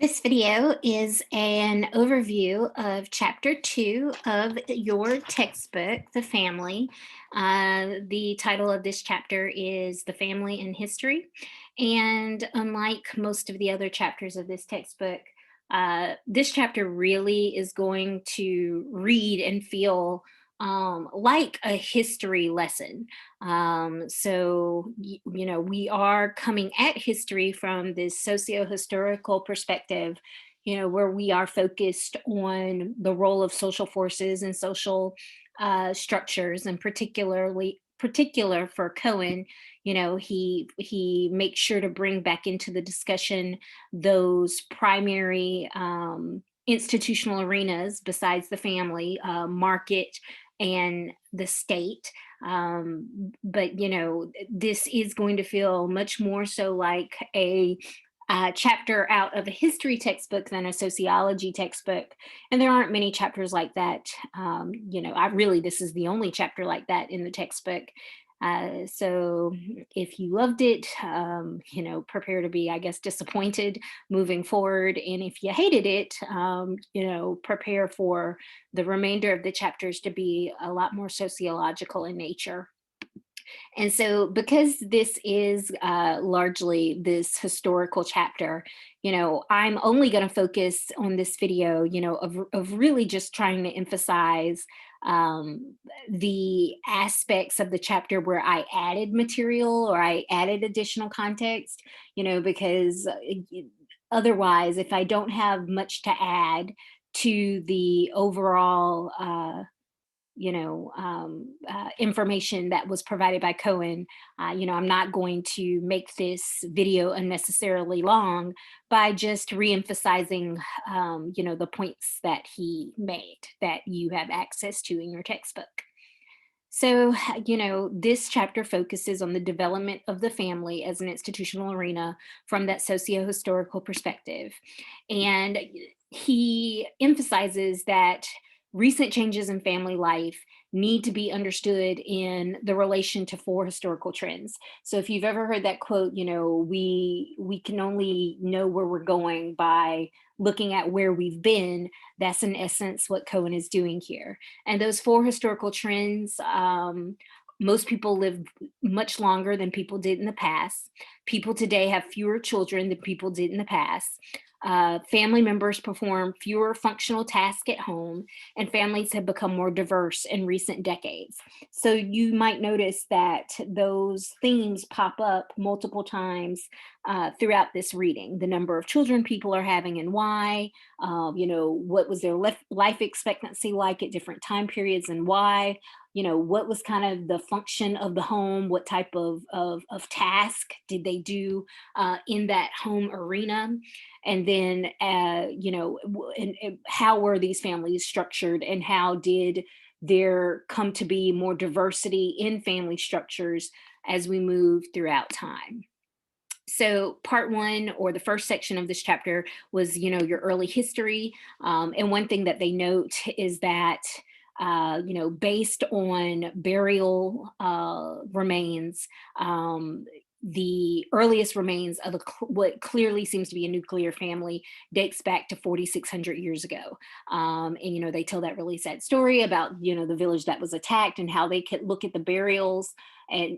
This video is an overview of chapter 2 of your textbook, The Family. The title of this chapter is The Family in History. And unlike most of the other chapters of this textbook, this chapter really is going to read and feel like a history lesson. We are coming at history from this socio-historical perspective, where we are focused on the role of social forces and social structures, and particular for Cohen. He makes sure to bring back into the discussion those primary institutional arenas besides the family, market and the state. But this is going to feel much more so like a chapter out of a history textbook than a sociology textbook. And there aren't many chapters like that. This is the only chapter like that in the textbook. So if you loved it, prepare to be, I guess, disappointed moving forward. And if you hated it, prepare for the remainder of the chapters to be a lot more sociological in nature. And so, because this is largely this historical chapter, I'm only going to focus on this video, of really just trying to emphasize the aspects of the chapter where I added material or I added additional context, because otherwise, if I don't have much to add to the overall information that was provided by Cohen. I'm not going to make this video unnecessarily long by just reemphasizing, the points that he made that you have access to in your textbook. So, this chapter focuses on the development of the family as an institutional arena from that socio-historical perspective. And he emphasizes that recent changes in family life need to be understood in the relation to four historical trends. So if you've ever heard that quote, we can only know where we're going by looking at where we've been. That's in essence what Cohen is doing here. And those four historical trends, most people live much longer than people did in the past. People today have fewer children than people did in the past. Family members perform fewer functional tasks at home, and families have become more diverse in recent decades. So you might notice that those themes pop up multiple times throughout this reading. The number of children people are having and why, what was their life expectancy like at different time periods and why, what was kind of the function of the home, what type of task did they do in that home arena, and then and how were these families structured, and how did there come to be more diversity in family structures as we move throughout time. So part one, or the first section of this chapter, was your early history. And one thing that they note is that based on burial remains, the earliest remains of what clearly seems to be a nuclear family dates back to 4,600 years ago. And they tell that really sad story about the village that was attacked, and how they could look at the burials and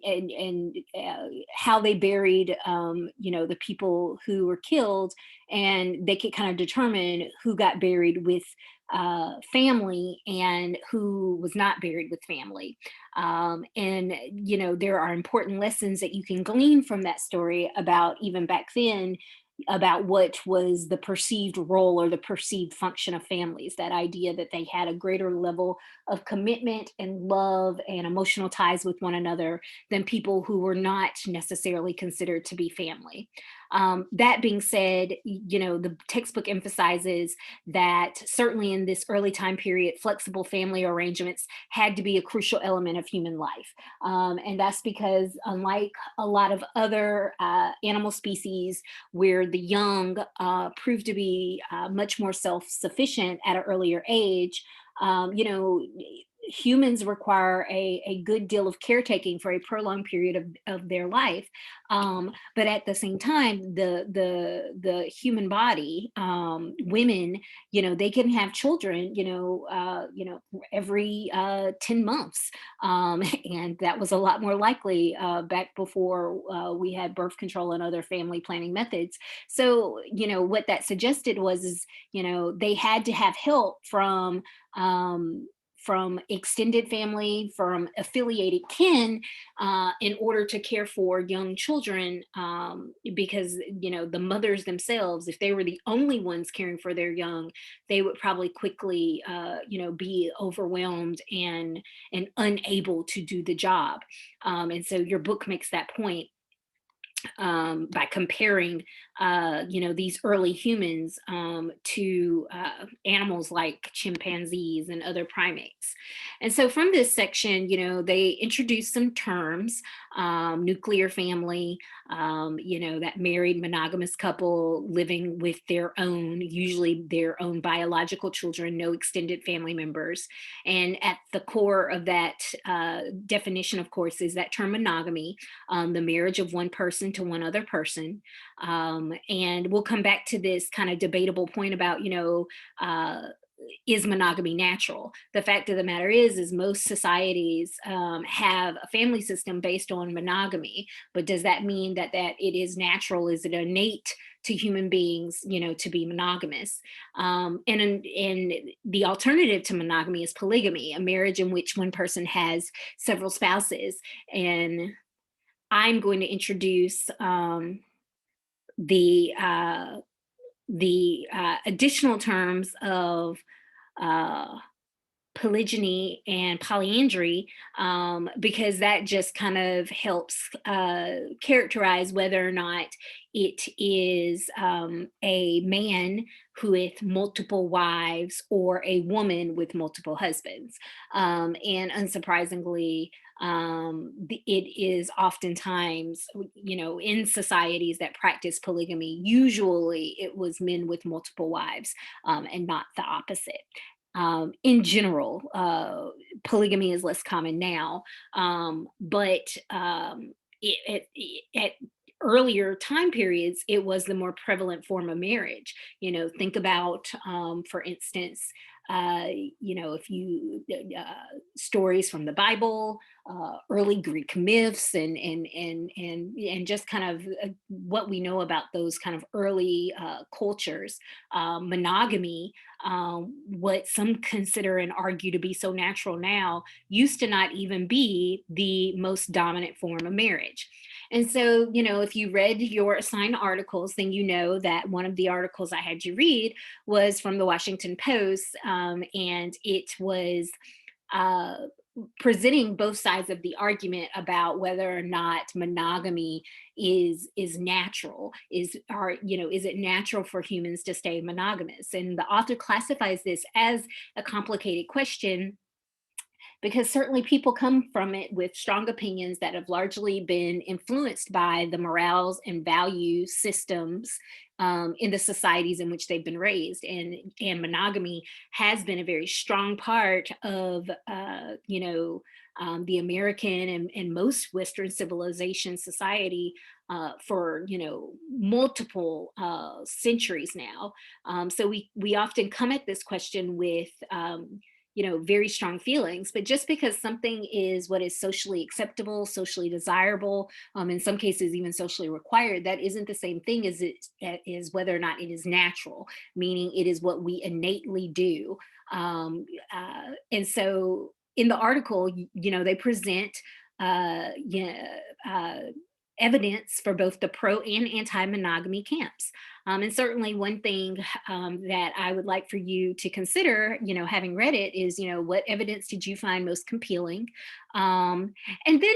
how they buried the people who were killed, and they could kind of determine who got buried with family and who was not buried with family. And there are important lessons that you can glean from that story about, even back then, about what was the perceived role or the perceived function of families. That idea that they had a greater level of commitment and love and emotional ties with one another than people who were not necessarily considered to be family. That being said, the textbook emphasizes that certainly in this early time period, flexible family arrangements had to be a crucial element of human life. And that's because, unlike a lot of other animal species where the young proved to be much more self-sufficient at an earlier age, humans require a good deal of caretaking for a prolonged period of their life. But at the same time, the human body, women, they can have children, every 10 months. And that was a lot more likely back before we had birth control and other family planning methods. So, what that suggested was, is, they had to have help um, from extended family, from affiliated kin, in order to care for young children, because the mothers themselves, if they were the only ones caring for their young, they would probably quickly be overwhelmed and unable to do the job. And so your book makes that point, by comparing, these early humans, to animals like chimpanzees and other primates. And so from this section, they introduce some terms, nuclear family, that married monogamous couple living with their own, usually their own biological children, no extended family members. And at the core of that definition, of course, is that term monogamy, the marriage of one person to one other person. And we'll come back to this kind of debatable point about, is monogamy natural? The fact of the matter is most societies have a family system based on monogamy, but does that mean that it is natural? Is it innate to human beings, to be monogamous? And the alternative to monogamy is polygamy, a marriage in which one person has several spouses. And I'm going to introduce the additional terms of uh, polygyny and polyandry, because that just kind of helps characterize whether or not it is a man with multiple wives or a woman with multiple husbands. And unsurprisingly, it is oftentimes, in societies that practice polygamy, usually it was men with multiple wives, and not the opposite. In general, polygamy is less common now, but at earlier time periods, it was the more prevalent form of marriage. Think about, for instance, uh, if you stories from the Bible, early Greek myths, and just kind of what we know about those kind of early cultures. Monogamy, what some consider and argue to be so natural now, used to not even be the most dominant form of marriage. And so, if you read your assigned articles, then you know that one of the articles I had you read was from the Washington Post, and it was uh, presenting both sides of the argument about whether or not monogamy is natural. Is it natural for humans to stay monogamous? And the author classifies this as a complicated question, because certainly people come from it with strong opinions that have largely been influenced by the morals and value systems in the societies in which they've been raised. And monogamy has been a very strong part of, the American and most Western civilization society for multiple centuries now. So we often come at this question with very strong feelings. But just because something is what is socially acceptable, socially desirable, in some cases even socially required, that isn't the same thing as it is whether or not it is natural, meaning it is what we innately do. And so in the article, they present yeah, evidence for both the pro and anti-monogamy camps. And certainly one thing that I would like for you to consider, having read it, is, what evidence did you find most compelling? And then,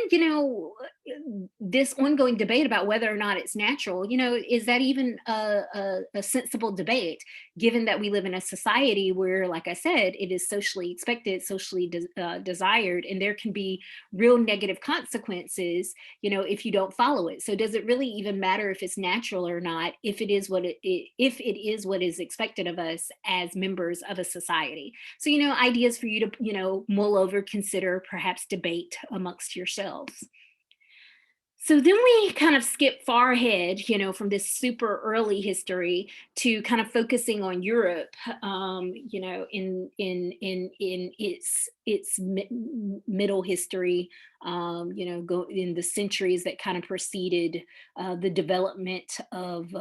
this ongoing debate about whether or not it's natural, is that even a sensible debate, given that we live in a society where, like I said, it is socially expected, socially desired, and there can be real negative consequences, if you don't follow it. So does it really even matter if it's natural or not, if it is what if it is what is expected of us as members of a society. So, ideas for you to, mull over, consider, perhaps debate amongst yourselves. So then we kind of skip far ahead, from this super early history to kind of focusing on Europe, in middle history, go in the centuries that kind of preceded the development of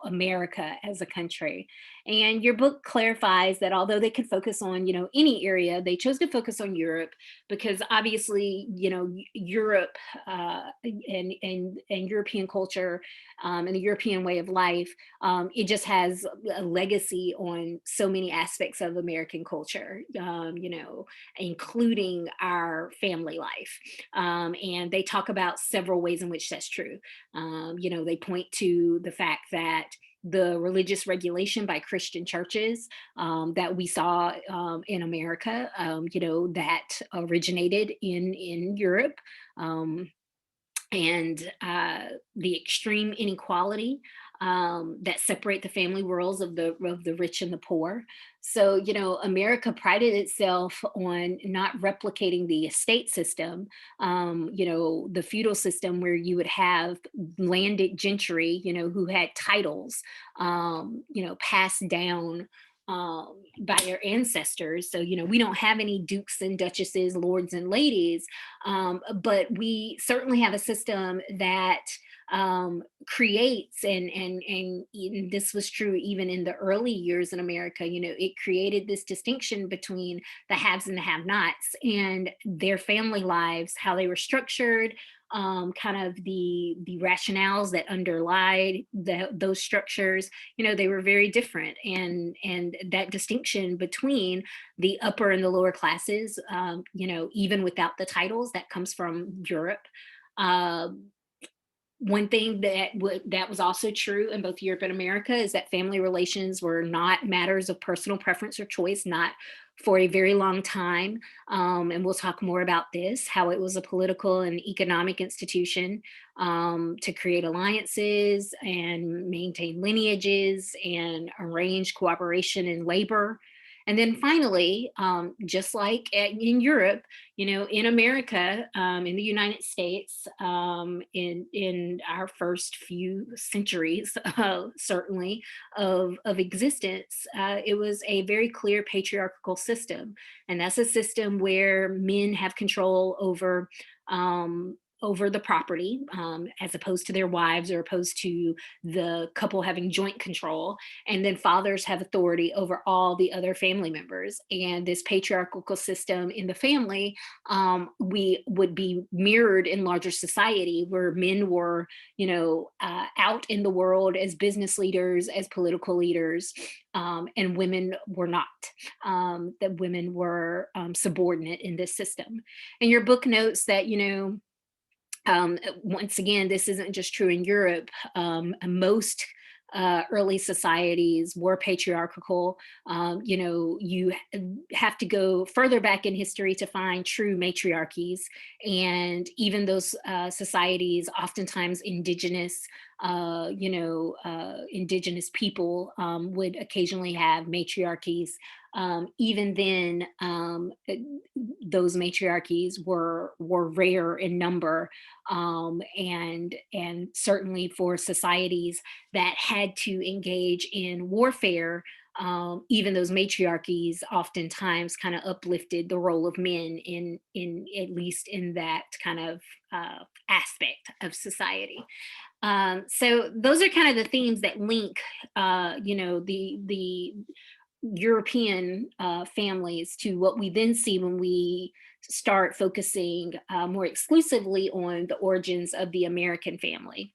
America as a country. And your book clarifies that although they could focus on, any area, they chose to focus on Europe because obviously, Europe and European culture, and the European way of life, it just has a legacy on so many aspects of American culture, including our family life. And they talk about several ways in which that's true. They point to the fact that the religious regulation by Christian churches, that we saw in America, that originated in Europe. Um, and the extreme inequality that separate the family worlds of the rich and the poor. So, America prided itself on not replicating the estate system, the feudal system where you would have landed gentry, who had titles, passed down by their ancestors. So, we don't have any dukes and duchesses, lords and ladies, but we certainly have a system that creates and this was true even in the early years in America. It created this distinction between the haves and the have-nots and their family lives, how they were structured, kind of the rationales that underlie those structures. They were very different, and that distinction between the upper and the lower classes, even without the titles, that comes from Europe. Uh, One thing that was also true in both Europe and America is that family relations were not matters of personal preference or choice, not for a very long time. And we'll talk more about this, how it was a political and economic institution, to create alliances and maintain lineages and arrange cooperation in labor. And then finally, just like in Europe, in America, in the United States, in our first few centuries, certainly of existence, it was a very clear patriarchal system, and that's a system where men have control over the property, as opposed to their wives or opposed to the couple having joint control. And then fathers have authority over all the other family members. And this patriarchal system in the family, we would be mirrored in larger society where men were, out in the world as business leaders, as political leaders, and women were not. That women were subordinate in this system. And your book notes that, once again, this isn't just true in Europe. Most early societies were patriarchal. You have to go further back in history to find true matriarchies. And even those societies, oftentimes indigenous, indigenous people would occasionally have matriarchies. Even then, those matriarchies were rare in number, and certainly for societies that had to engage in warfare. Even those matriarchies oftentimes kind of uplifted the role of men in at least in that kind of aspect of society. So those are kind of the themes that link, the European families to what we then see when we start focusing more exclusively on the origins of the American family.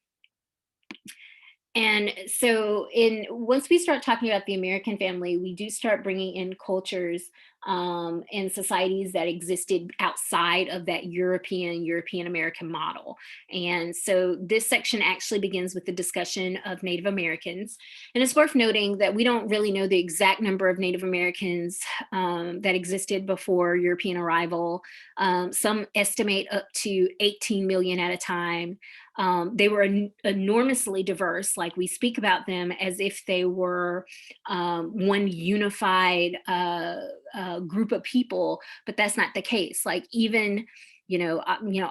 And so, once we start talking about the American family, we do start bringing in cultures and societies that existed outside of that European American model. And so, this section actually begins with the discussion of Native Americans. And it's worth noting that we don't really know the exact number of Native Americans that existed before European arrival. Some estimate up to 18 million at a time. They were enormously diverse. Like, we speak about them as if they were one unified group of people, but that's not the case. Like, even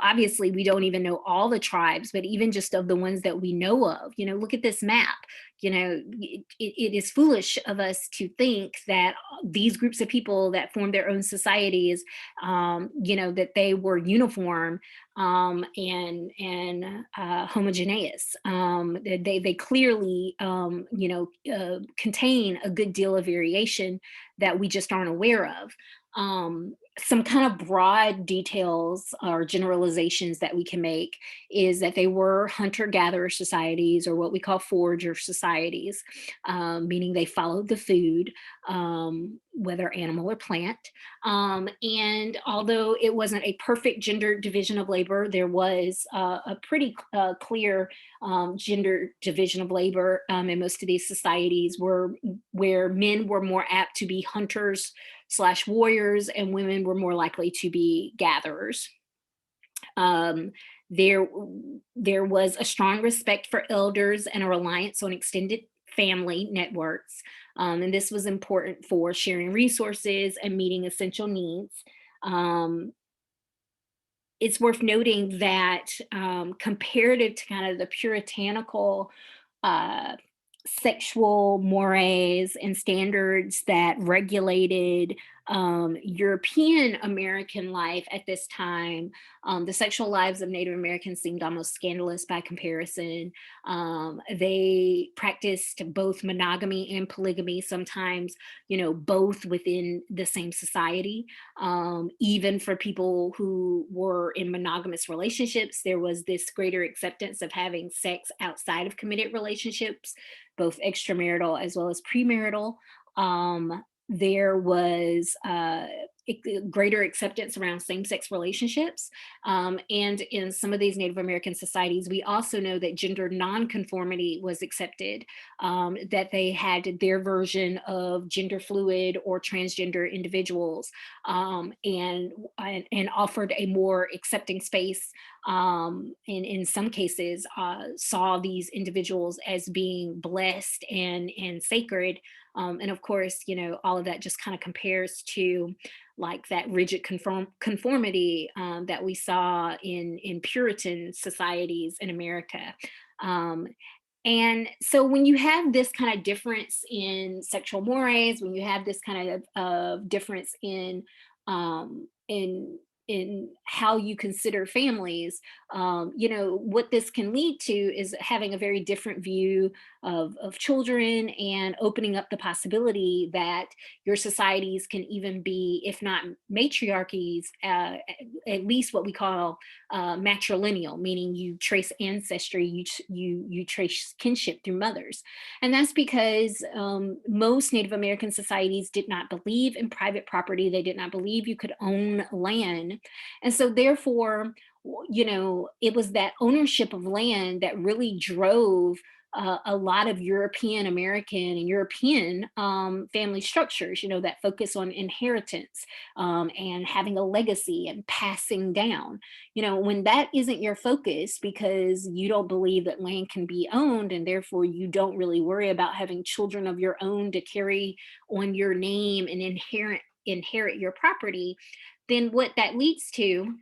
obviously we don't even know all the tribes, but even just of the ones that we know of, look at this map. It is foolish of us to think that these groups of people that formed their own societies, that they were uniform and homogeneous. They clearly, contain a good deal of variation that we just aren't aware of. Some kind of broad details or generalizations that we can make is that they were hunter-gatherer societies, or what we call forager societies, meaning they followed the food, whether animal or plant. And although it wasn't a perfect gender division of labor, there was a pretty clear gender division of labor in most of these societies, where men were more apt to be hunters slash warriors, and women were more likely to be gatherers. Um, there, there was a strong respect for elders and a reliance on extended family networks. And this was important for sharing resources and meeting essential needs. Um, it's worth noting that, comparative to kind of the puritanical uh, sexual mores and standards that regulated European American life at this time, the sexual lives of Native Americans seemed almost scandalous by comparison. They practiced both monogamy and polygamy, sometimes, both within the same society. Even for people who were in monogamous relationships, there was this greater acceptance of having sex outside of committed relationships, both extramarital as well as premarital. There was greater acceptance around same-sex relationships. And in some of these Native American societies, we also know that gender nonconformity was accepted, that they had their version of gender fluid or transgender individuals, and offered a more accepting space, and in some cases saw these individuals as being blessed and sacred. And of course, all of that just kind of compares to like that rigid conformity that we saw in Puritan societies in America. Um, and so when you have this kind of difference in sexual mores, when you have this kind of difference um, in in how you consider families, what this can lead to is having a very different view of children, and opening up the possibility that your societies can even be, if not matriarchies, at least what we call matrilineal, meaning you trace ancestry, you trace kinship through mothers. And that's because most Native American societies did not believe in private property. They did not believe you could own land. And so therefore, it was that ownership of land that really drove a lot of European American and European family structures, that focus on inheritance, and having a legacy and passing down. When that isn't your focus, because you don't believe that land can be owned, and therefore you don't really worry about having children of your own to carry on your name and inherit your property, then what that leads to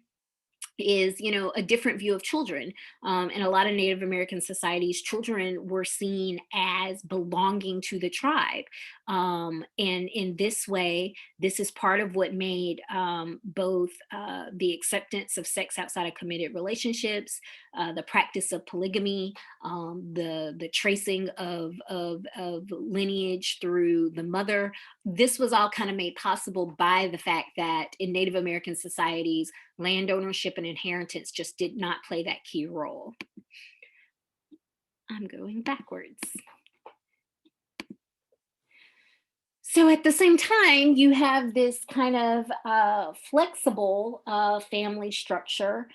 is, a different view of children. In a lot of Native American societies, children were seen as belonging to the tribe. And in this way, this is part of what made both the acceptance of sex outside of committed relationships, the practice of polygamy, the tracing of lineage through the mother. This was all kind of made possible by the fact that in Native American societies, land ownership and inheritance just did not play that key role. I'm going backwards. So at the same time, you have this kind of flexible family structure,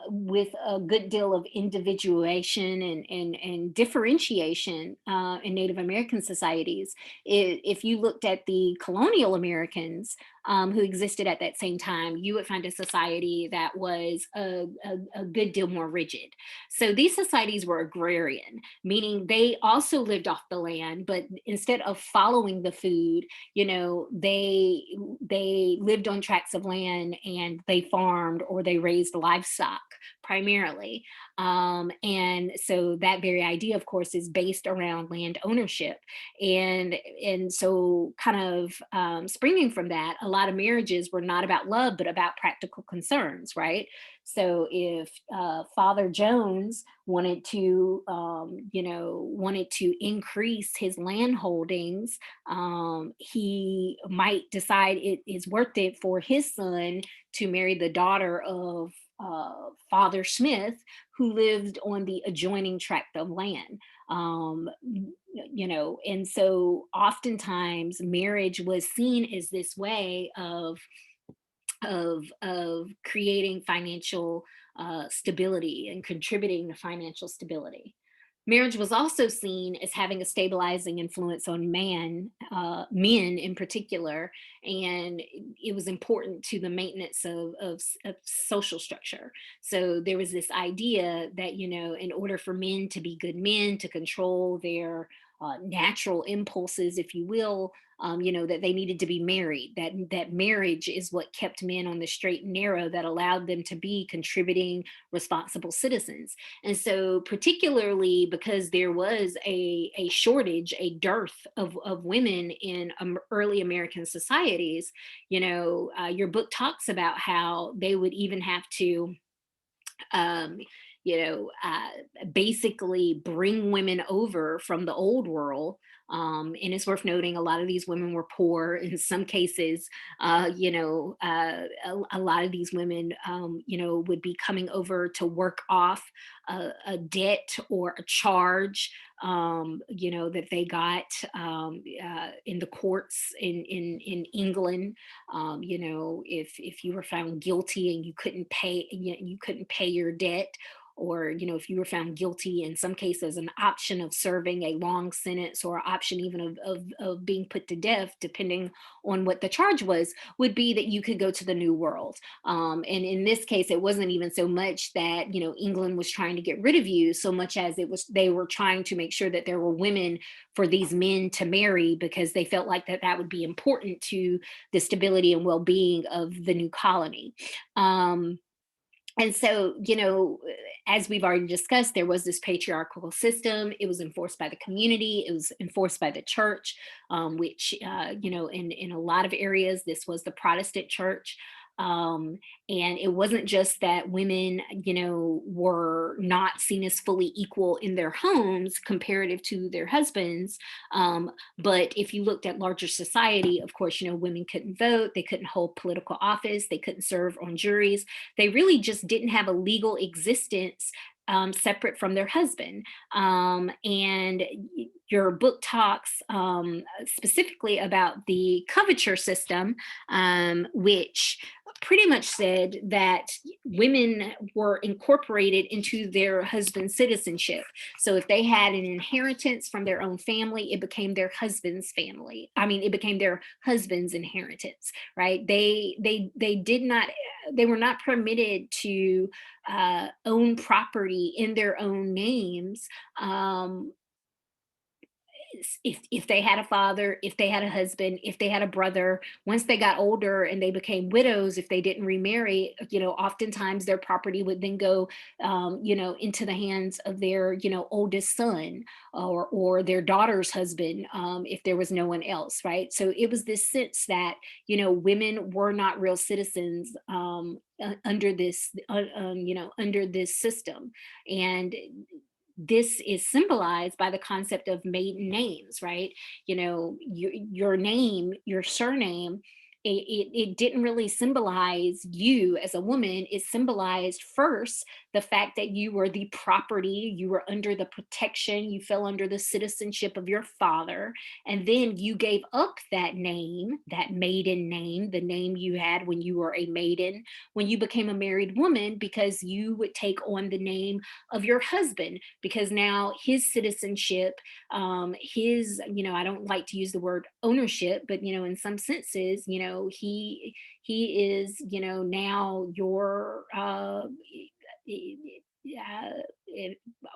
with a good deal of individuation and differentiation in Native American societies. If you looked at the colonial Americans, who existed at that same time, you would find a society that was a good deal more rigid. So these societies were agrarian, meaning they also lived off the land, but instead of following the food, they lived on tracts of land and they farmed or they raised livestock primarily. And so that very idea, of course, is based around land ownership. And so kind of springing from that, a lot of marriages were not about love but about practical concerns, right? So if Father Jones wanted to increase his land holdings, he might decide it is worth it for his son to marry the daughter of Father Smith, who lived on the adjoining tract of land. And so oftentimes marriage was seen as this way of creating financial stability and contributing to financial stability. Marriage was also seen as having a stabilizing influence on men in particular, and it was important to the maintenance of social structure. So there was this idea that, in order for men to be good men, to control their natural impulses, if you will, that they needed to be married. That marriage is what kept men on the straight and narrow, that allowed them to be contributing, responsible citizens. And so, particularly because there was a shortage, a dearth of women in early American societies, your book talks about how they would even have to um, basically bring women over from the old world. And it's worth noting a lot of these women were poor. In some cases, a lot of these women, would be coming over to work off a debt or a charge, that they got in the courts in England. If you were found guilty and you couldn't pay your debt, or if you were found guilty, in some cases an option of serving a long sentence, or option even of being put to death, depending on what the charge was, would be that you could go to the New World. And in this case, it wasn't even so much that England was trying to get rid of you, so much as they were trying to make sure that there were women for these men to marry, because they felt like that would be important to the stability and well-being of the new colony. And so, as we've already discussed, there was this patriarchal system. It was enforced by the community. It was enforced by the church, which, in a lot of areas, this was the Protestant church. Um, and it wasn't just that women, were not seen as fully equal in their homes comparative to their husbands. But if you looked at larger society, of course, women couldn't vote, they couldn't hold political office, they couldn't serve on juries. They really just didn't have a legal existence separate from their husband. And your book talks specifically about the coverture system, which pretty much said that women were incorporated into their husband's citizenship. So if they had an inheritance from their own family, it became their husband's family. I mean, it became their husband's inheritance, right? They were not permitted to own property in their own names. If they had a father, if they had a husband, if they had a brother, once they got older and they became widows, if they didn't remarry, oftentimes their property would then go, into the hands of their, oldest son, or their daughter's husband, if there was no one else, right? So it was this sense that, women were not real citizens under this system. And this is symbolized by the concept of maiden names, right? Your name, your surname, it didn't really symbolize you as a woman. It symbolized first the fact that you were the property, you were under the protection, you fell under the citizenship of your father. And then you gave up that name, that maiden name, the name you had when you were a maiden, when you became a married woman, because you would take on the name of your husband, because now his citizenship, I don't like to use the word ownership, but in some senses, he is, now your uh, eh,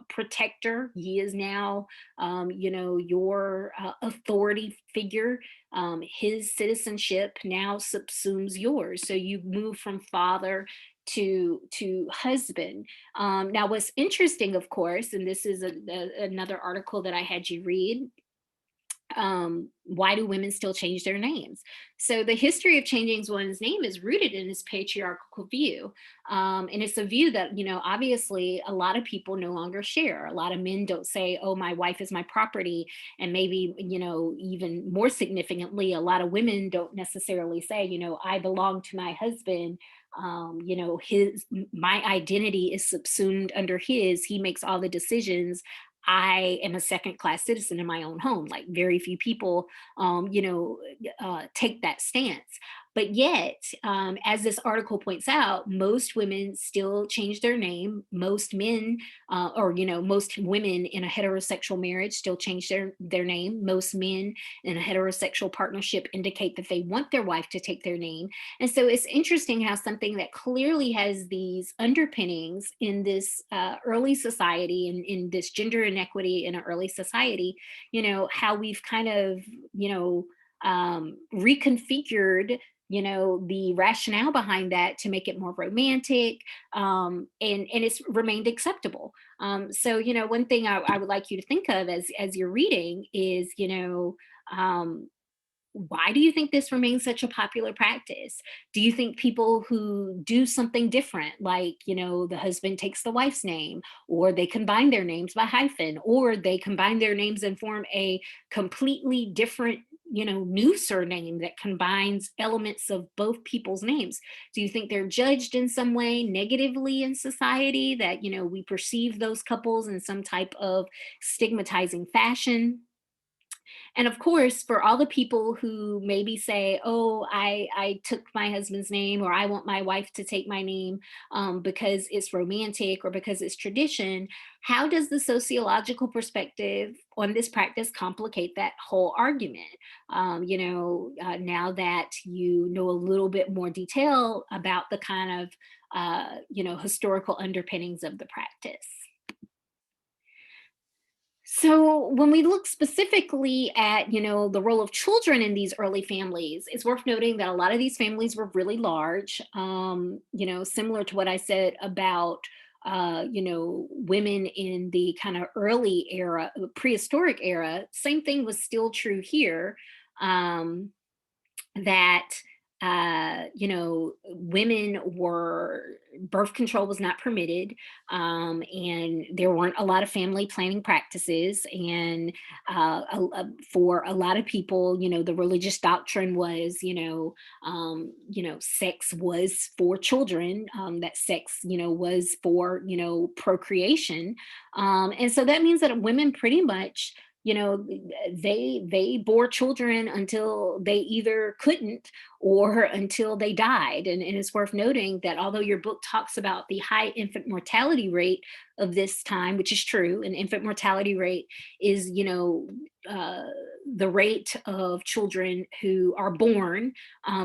protector. He is now, your authority figure. His citizenship now subsumes yours. So you move from father to husband. Now, what's interesting, of course, and this is another article that I had you read, why do women still change their names? So the history of changing one's name is rooted in this patriarchal view. And it's a view that, obviously a lot of people no longer share. A lot of men don't say, oh, my wife is my property. And maybe, even more significantly, a lot of women don't necessarily say, I belong to my husband. My identity is subsumed under his. He makes all the decisions. I am a second class citizen in my own home. Like, very few people, take that stance. But yet, as this article points out, most women still change their name. Most men, most women in a heterosexual marriage still change their name. Most men in a heterosexual partnership indicate that they want their wife to take their name. And so it's interesting how something that clearly has these underpinnings in this early society, and in this gender inequity in an early society, how we've kind of, reconfigured, the rationale behind that to make it more romantic, and it's remained acceptable. So, one thing I would like you to think of as you're reading is, why do you think this remains such a popular practice? Do you think people who do something different, like, the husband takes the wife's name, or they combine their names by hyphen, or they combine their names and form a completely different, new surname that combines elements of both people's names? Do you think they're judged in some way negatively in society, that, we perceive those couples in some type of stigmatizing fashion? And of course, for all the people who maybe say, oh, I took my husband's name, or I want my wife to take my name, because it's romantic or because it's tradition, how does the sociological perspective on this practice complicate that whole argument? Now that you know a little bit more detail about the kind of, historical underpinnings of the practice. So when we look specifically at, the role of children in these early families, it's worth noting that a lot of these families were really large. Similar to what I said about, women in the kind of early era, prehistoric era. Same thing was still true here. That women were, birth control was not permitted, and there weren't a lot of family planning practices, and for a lot of people, the religious doctrine was, sex was for children, that sex, was for, procreation, and so that means that women pretty much, they bore children until they either couldn't, or until they died. And it's worth noting that although your book talks about the high infant mortality rate of this time, which is true, an infant mortality rate is, uh, the rate of children who are born,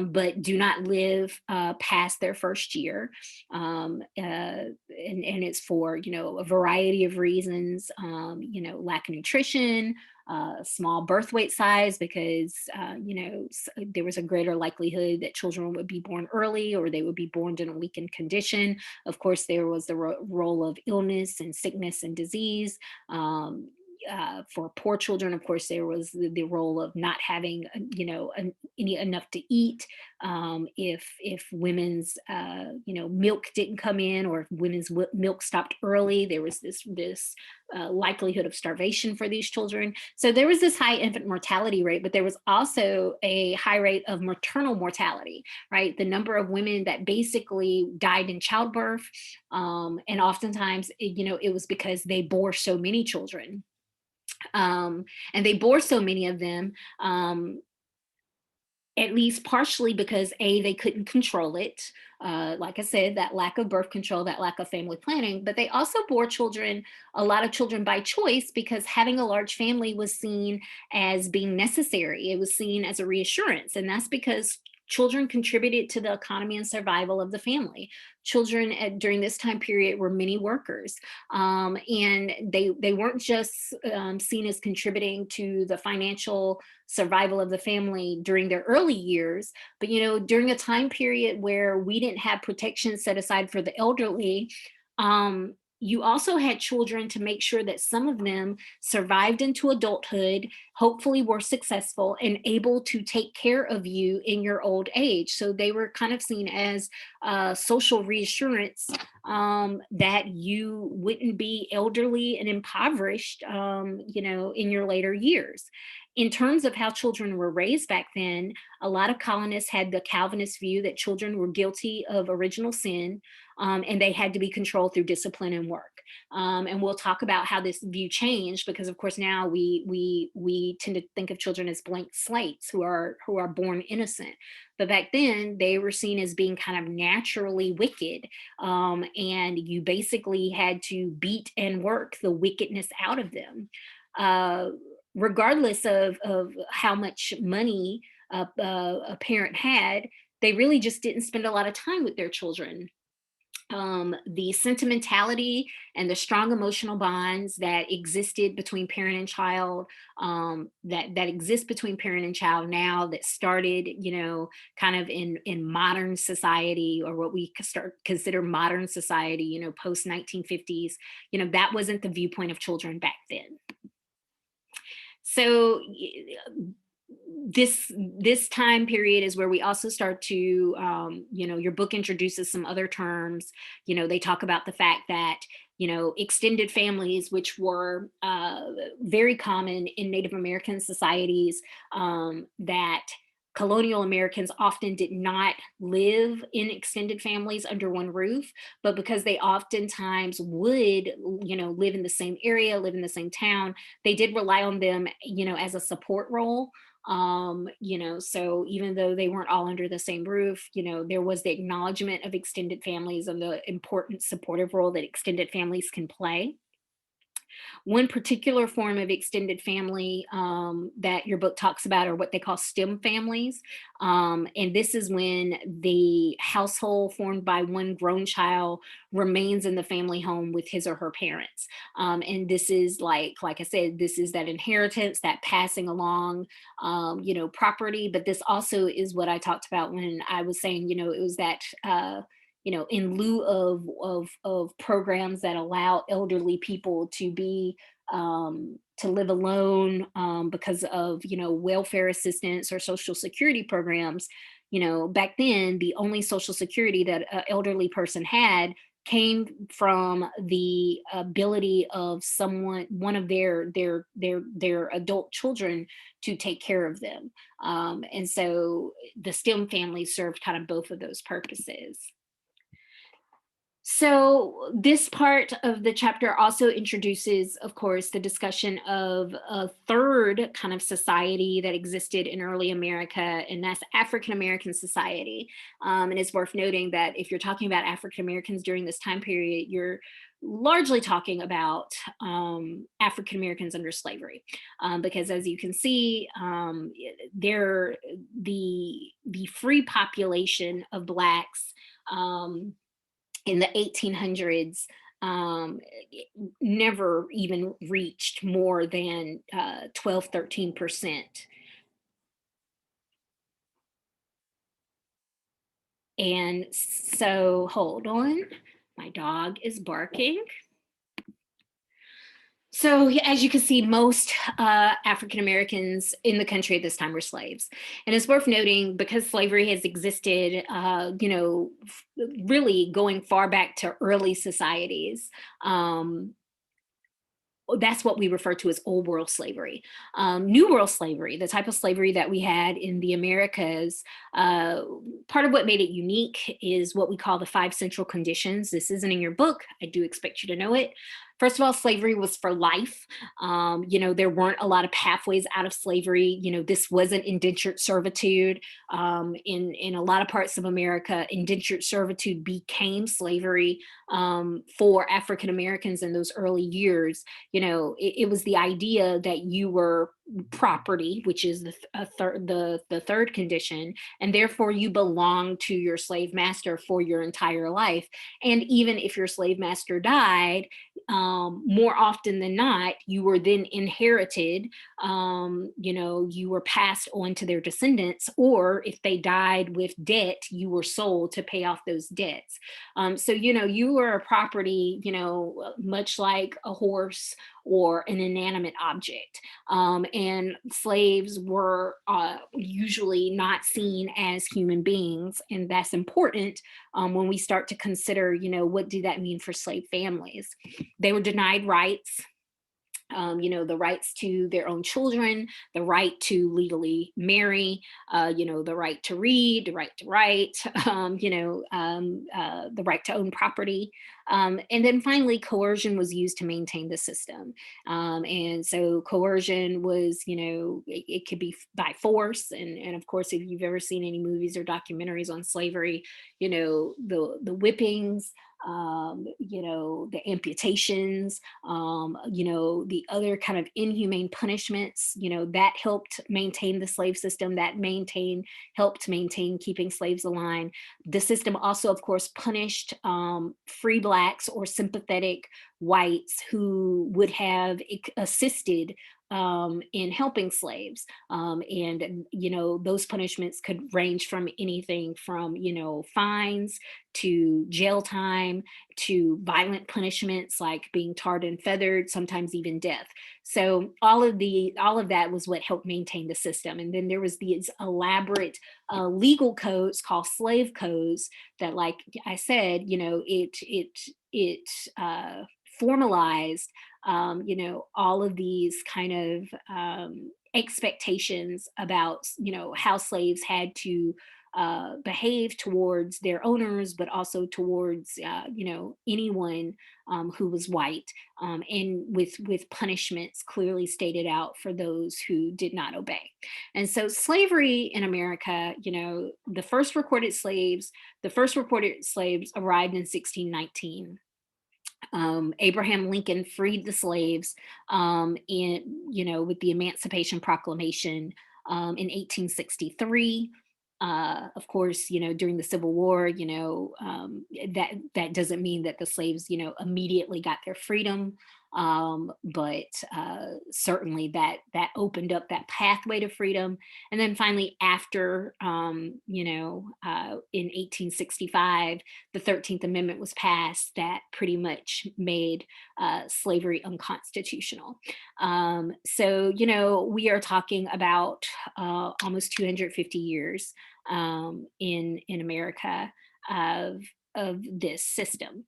but do not live past their first year. And it's for, a variety of reasons, lack of nutrition, small birth weight size, because there was a greater likelihood that children would be born early, or they would be born in a weakened condition. Of course, there was the role of illness and sickness and disease. For poor children, of course, there was the role of not having, any enough to eat. If women's, milk didn't come in, or if women's milk stopped early, there was this likelihood of starvation for these children. So there was this high infant mortality rate, but there was also a high rate of maternal mortality, right? The number of women that basically died in childbirth, and oftentimes, it was because they bore so many children, and they bore so many of them, at least partially because they couldn't control it. Like I said, that lack of birth control, that lack of family planning, but they also bore children, a lot of children by choice, because having a large family was seen as being necessary. It was seen as a reassurance. And that's because children contributed to the economy and survival of the family. Children during this time period were many workers, and they weren't just seen as contributing to the financial survival of the family during their early years, but during a time period where we didn't have protection set aside for the elderly. You also had children to make sure that some of them survived into adulthood, hopefully were successful and able to take care of you in your old age. So they were kind of seen as social reassurance, that you wouldn't be elderly and impoverished, in your later years. In terms of how children were raised back then, a lot of colonists had the Calvinist view that children were guilty of original sin, and they had to be controlled through discipline and work. And we'll talk about how this view changed, because of course now we tend to think of children as blank slates who are born innocent. But back then they were seen as being kind of naturally wicked, and you basically had to beat and work the wickedness out of them. Regardless of how much money a parent had, they really just didn't spend a lot of time with their children. The sentimentality and the strong emotional bonds that existed between parent and child, that exist between parent and child now, that started, kind of in modern society, or what we consider modern society, post 1950s. That wasn't the viewpoint of children back then. So this time period is where we also start to, your book introduces some other terms. They talk about the fact that extended families, which were very common in Native American societies, that colonial Americans often did not live in extended families under one roof, but because they oftentimes would, live in the same area, live in the same town, they did rely on them, as a support role. So even though they weren't all under the same roof, there was the acknowledgement of extended families and the important supportive role that extended families can play. One particular form of extended family, that your book talks about, are what they call STEM families. And this is when the household formed by one grown child remains in the family home with his or her parents. And this is like I said, this is that inheritance, that passing along, property. But this also is what I talked about when I was saying, it was that, in lieu of programs that allow elderly people to be, to live alone, because of welfare assistance or social security programs. Back then the only social security that an elderly person had came from the ability of one of their adult children to take care of them. And so the STEM family served kind of both of those purposes. So this part of the chapter also introduces, of course, the discussion of a third kind of society that existed in early America, and that's African American society. And it's worth noting that if you're talking about African Americans during this time period, you're largely talking about African Americans under slavery, because as you can see, the free population of Blacks, in the 1800s, never even reached more than 12, 13%. And so, hold on, my dog is barking. So as you can see, most African Americans in the country at this time were slaves. And it's worth noting, because slavery has existed, really going far back to early societies, that's what we refer to as old world slavery. New world slavery, the type of slavery that we had in the Americas, part of what made it unique is what we call the 5 central conditions. This isn't in your book. I do expect you to know it. First of all, slavery was for life. There weren't a lot of pathways out of slavery. This wasn't indentured servitude. In a lot of parts of America, indentured servitude became slavery for African Americans in those early years. It was the idea that you were property, which is the third condition, and therefore you belong to your slave master for your entire life. And even if your slave master died, more often than not, you were then inherited. You were passed on to their descendants, or if they died with debt, you were sold to pay off those debts. So, you were a property, much like a horse or an inanimate object. And slaves were usually not seen as human beings. And that's important when we start to consider, what did that mean for slave families? They were denied rights, the rights to their own children, the right to legally marry, the right to read, the right to write, the right to own property. And then finally, coercion was used to maintain the system. And so coercion was, it could be by force. And of course, if you've ever seen any movies or documentaries on slavery, the whippings, the amputations, the other kind of inhumane punishments, that helped maintain the slave system, helped maintain keeping slaves alive. The system also, of course, punished free blacks or sympathetic whites who would have assisted in helping slaves. Those punishments could range from anything from, fines to jail time to violent punishments like being tarred and feathered, sometimes even death. So all of that was what helped maintain the system. And then there was these elaborate legal codes called slave codes that, like I said, it formalized all of these kind of expectations about how slaves had to behave towards their owners, but also towards anyone who was white, and with punishments clearly stated out for those who did not obey. And so slavery in America, the first recorded slaves arrived in 1619. Abraham Lincoln freed the slaves with the Emancipation Proclamation in 1863. Of course, during the Civil War, that doesn't mean that the slaves, immediately got their freedom. But certainly that opened up that pathway to freedom. And then finally, after, in 1865, the 13th Amendment was passed that pretty much made slavery unconstitutional. So, we are talking about almost 250 years in America of this system.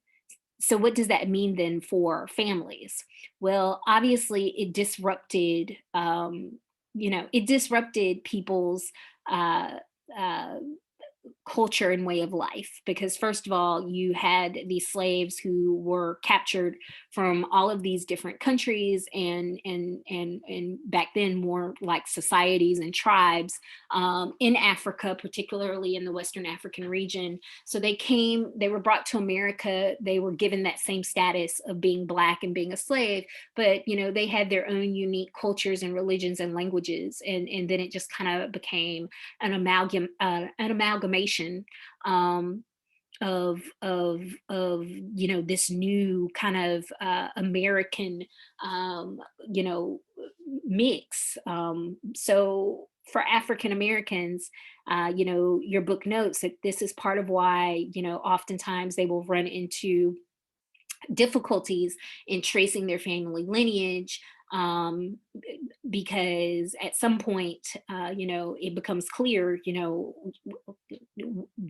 So what does that mean then for families? Well, obviously it disrupted people's uh, uh, culture and way of life, because first of all, you had these slaves who were captured from all of these different countries, and back then more like societies and tribes in Africa, particularly in the Western African region. So they were brought to America, they were given that same status of being Black and being a slave, but they had their own unique cultures and religions and languages, and then it just kind of became an amalgamation um, of this new kind of American you know mix. So for African Americans, your book notes that this is part of why oftentimes they will run into difficulties in tracing their family lineage, um, because at some point, it becomes clear,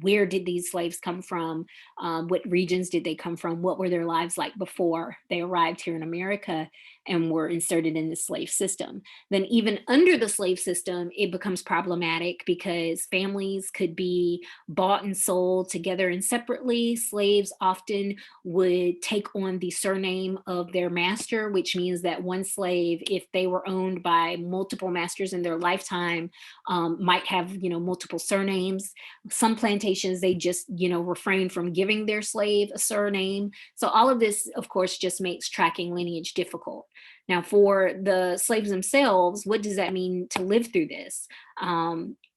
where did these slaves come from? What regions did they come from? What were their lives like before they arrived here in America? and were inserted in the slave system. Then, even under the slave system, it becomes problematic because families could be bought and sold together and separately. Slaves often would take on the surname of their master, which means that one slave, if they were owned by multiple masters in their lifetime, might have, multiple surnames. Some plantations, they just, refrain from giving their slave a surname. So all of this, of course, just makes tracking lineage difficult. Now, for the slaves themselves, what does that mean to live through this?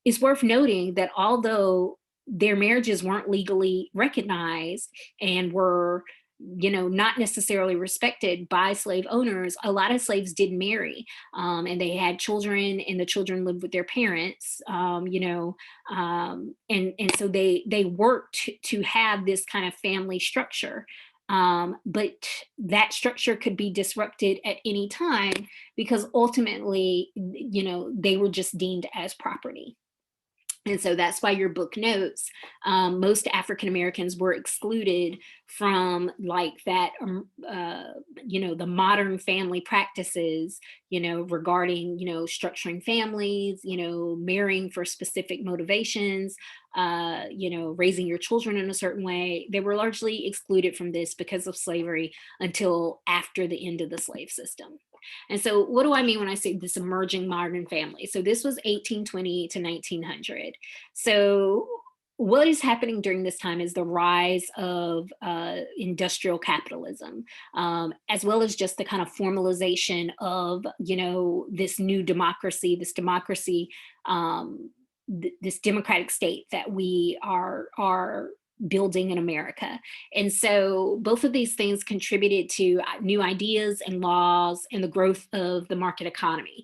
It's worth noting that although their marriages weren't legally recognized and were, not necessarily respected by slave owners, a lot of slaves did marry, and they had children, and the children lived with their parents, and so they worked to have this kind of family structure. But that structure could be disrupted at any time because ultimately, they were just deemed as property. And so that's why your book notes most African Americans were excluded from like that, the modern family practices, regarding, structuring families, marrying for specific motivations, raising your children in a certain way. They were largely excluded from this because of slavery until after the end of the slave system. And so, what do I mean when I say this emerging modern family? So, this was 1820 to 1900. So, what is happening during this time is the rise of industrial capitalism, as well as just the kind of formalization of, this new democracy, this democratic state that we are building in America. And so both of these things contributed to new ideas and laws and the growth of the market economy.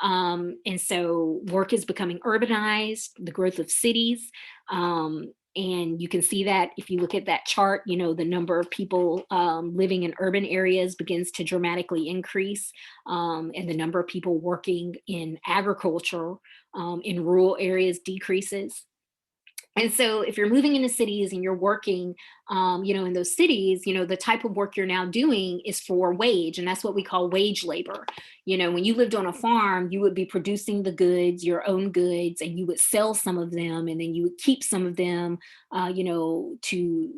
And so work is becoming urbanized, the growth of cities. And you can see that if you look at that chart, the number of people living in urban areas begins to dramatically increase, and the number of people working in agriculture in rural areas decreases. And so if you're moving into cities and you're working, in those cities, the type of work you're now doing is for wage. And that's what we call wage labor. When you lived on a farm, you would be producing the goods, your own goods, and you would sell some of them, and then you would keep some of them, to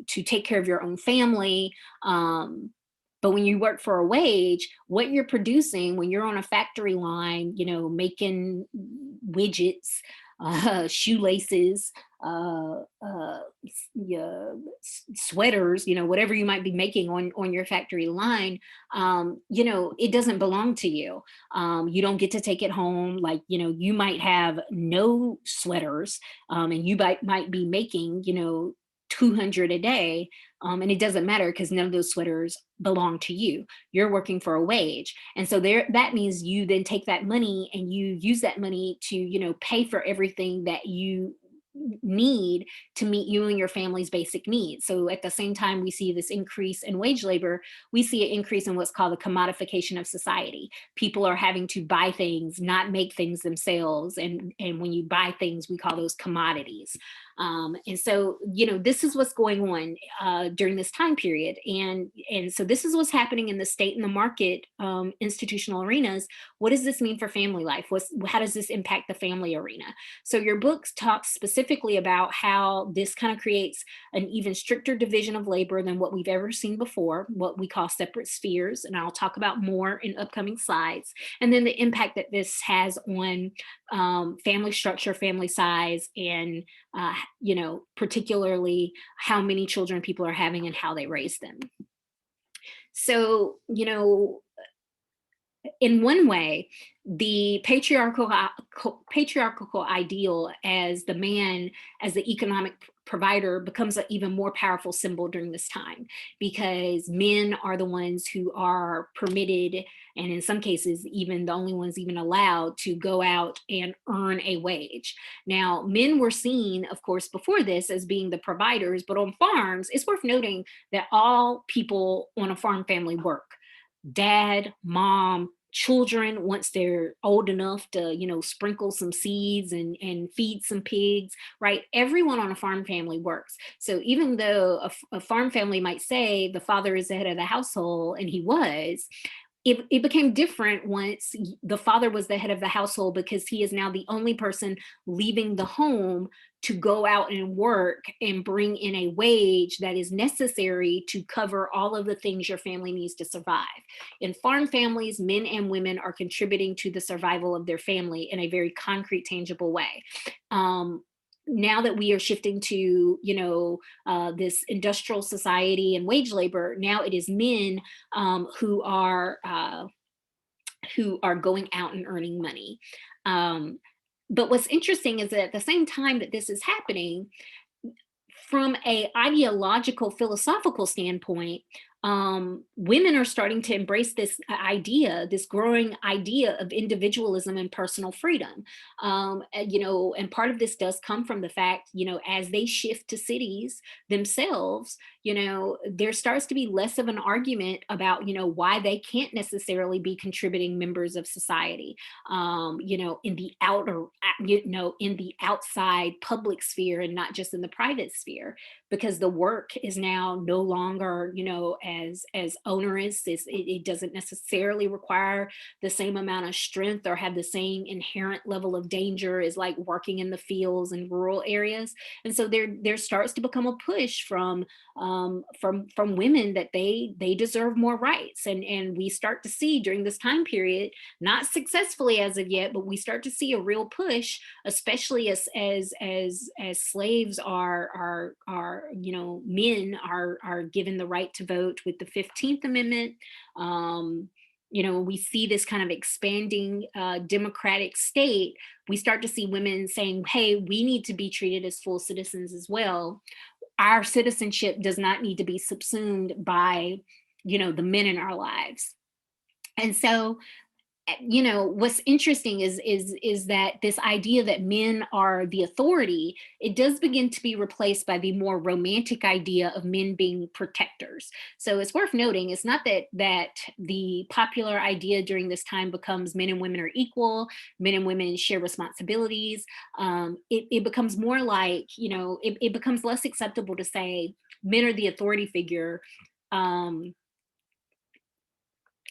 take care of your own family. But when you work for a wage, what you're producing when you're on a factory line, making widgets, shoelaces, yeah, sweaters, whatever you might be making on your factory line, it doesn't belong to you. You don't get to take it home. Like, you might have no sweaters, and you might be making, 200 a day, and it doesn't matter because none of those sweaters belong to you. You're working for a wage, and so that means you then take that money and you use that money to, pay for everything that you need to meet you and your family's basic needs. So at the same time we see this increase in wage labor, we see an increase in what's called the commodification of society. People are having to buy things, not make things themselves, and when you buy things, we call those commodities. And so, this is what's going on during this time period, and so this is what's happening in the state and the market institutional arenas. What does this mean for family life? How does this impact the family arena? So your books talk specifically about how this kind of creates an even stricter division of labor than what we've ever seen before, what we call separate spheres, and I'll talk about more in upcoming slides. And then the impact that this has on family structure, family size, and particularly how many children people are having and how they raise them. So, in one way, the patriarchal ideal as the man, as the economic provider, becomes an even more powerful symbol during this time, because men are the ones who are permitted, and in some cases even the only ones even allowed, to go out and earn a wage. Now, men were seen, of course, before this as being the providers, but on farms, it's worth noting that all people on a farm family work: dad, mom, children, once they're old enough to, sprinkle some seeds and feed some pigs, right? Everyone on a farm family works. So even though a farm family might say the father is the head of the household, and he was, it became different once the father was the head of the household, because he is now the only person leaving the home to go out and work and bring in a wage that is necessary to cover all of the things your family needs to survive. In farm families, men and women are contributing to the survival of their family in a very concrete, tangible way. Um, Now that we are shifting to, this industrial society and wage labor, now it is men who are going out and earning money. Um, but what's interesting is that at the same time that this is happening, from a ideological philosophical standpoint, women are starting to embrace this idea, this growing idea of individualism and personal freedom. And part of this does come from the fact, as they shift to cities themselves, there starts to be less of an argument about, why they can't necessarily be contributing members of society, in the in the outside public sphere and not just in the private sphere, because the work is now no longer, as onerous. It doesn't necessarily require the same amount of strength or have the same inherent level of danger as like working in the fields and rural areas. And so there starts to become a push from women that they deserve more rights. And we start to see during this time period, not successfully as of yet, but we start to see a real push, especially as slaves are men are given the right to vote with the 15th Amendment. We see this kind of expanding democratic state. We start to see women saying, hey, we need to be treated as full citizens as well. Our citizenship does not need to be subsumed by, the men in our lives. And so, what's interesting is that this idea that men are the authority, it does begin to be replaced by the more romantic idea of men being protectors. So it's worth noting, it's not that the popular idea during this time becomes men and women are equal, men and women share responsibilities. It becomes more like, it becomes less acceptable to say men are the authority figure.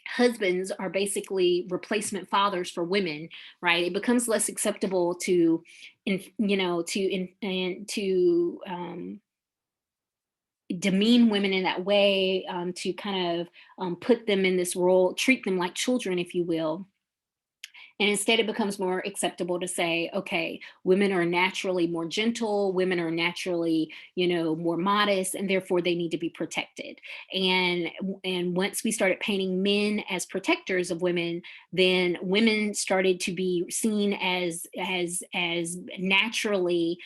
Husbands are basically replacement fathers for women, right? It becomes less acceptable to in, you know to in, and to demean women in that way, to kind of put them in this role, treat them like children, if you will. And instead, it becomes more acceptable to say, okay, women are naturally more gentle, women are naturally, more modest, and therefore they need to be protected. And once we started painting men as protectors of women, then women started to be seen as naturally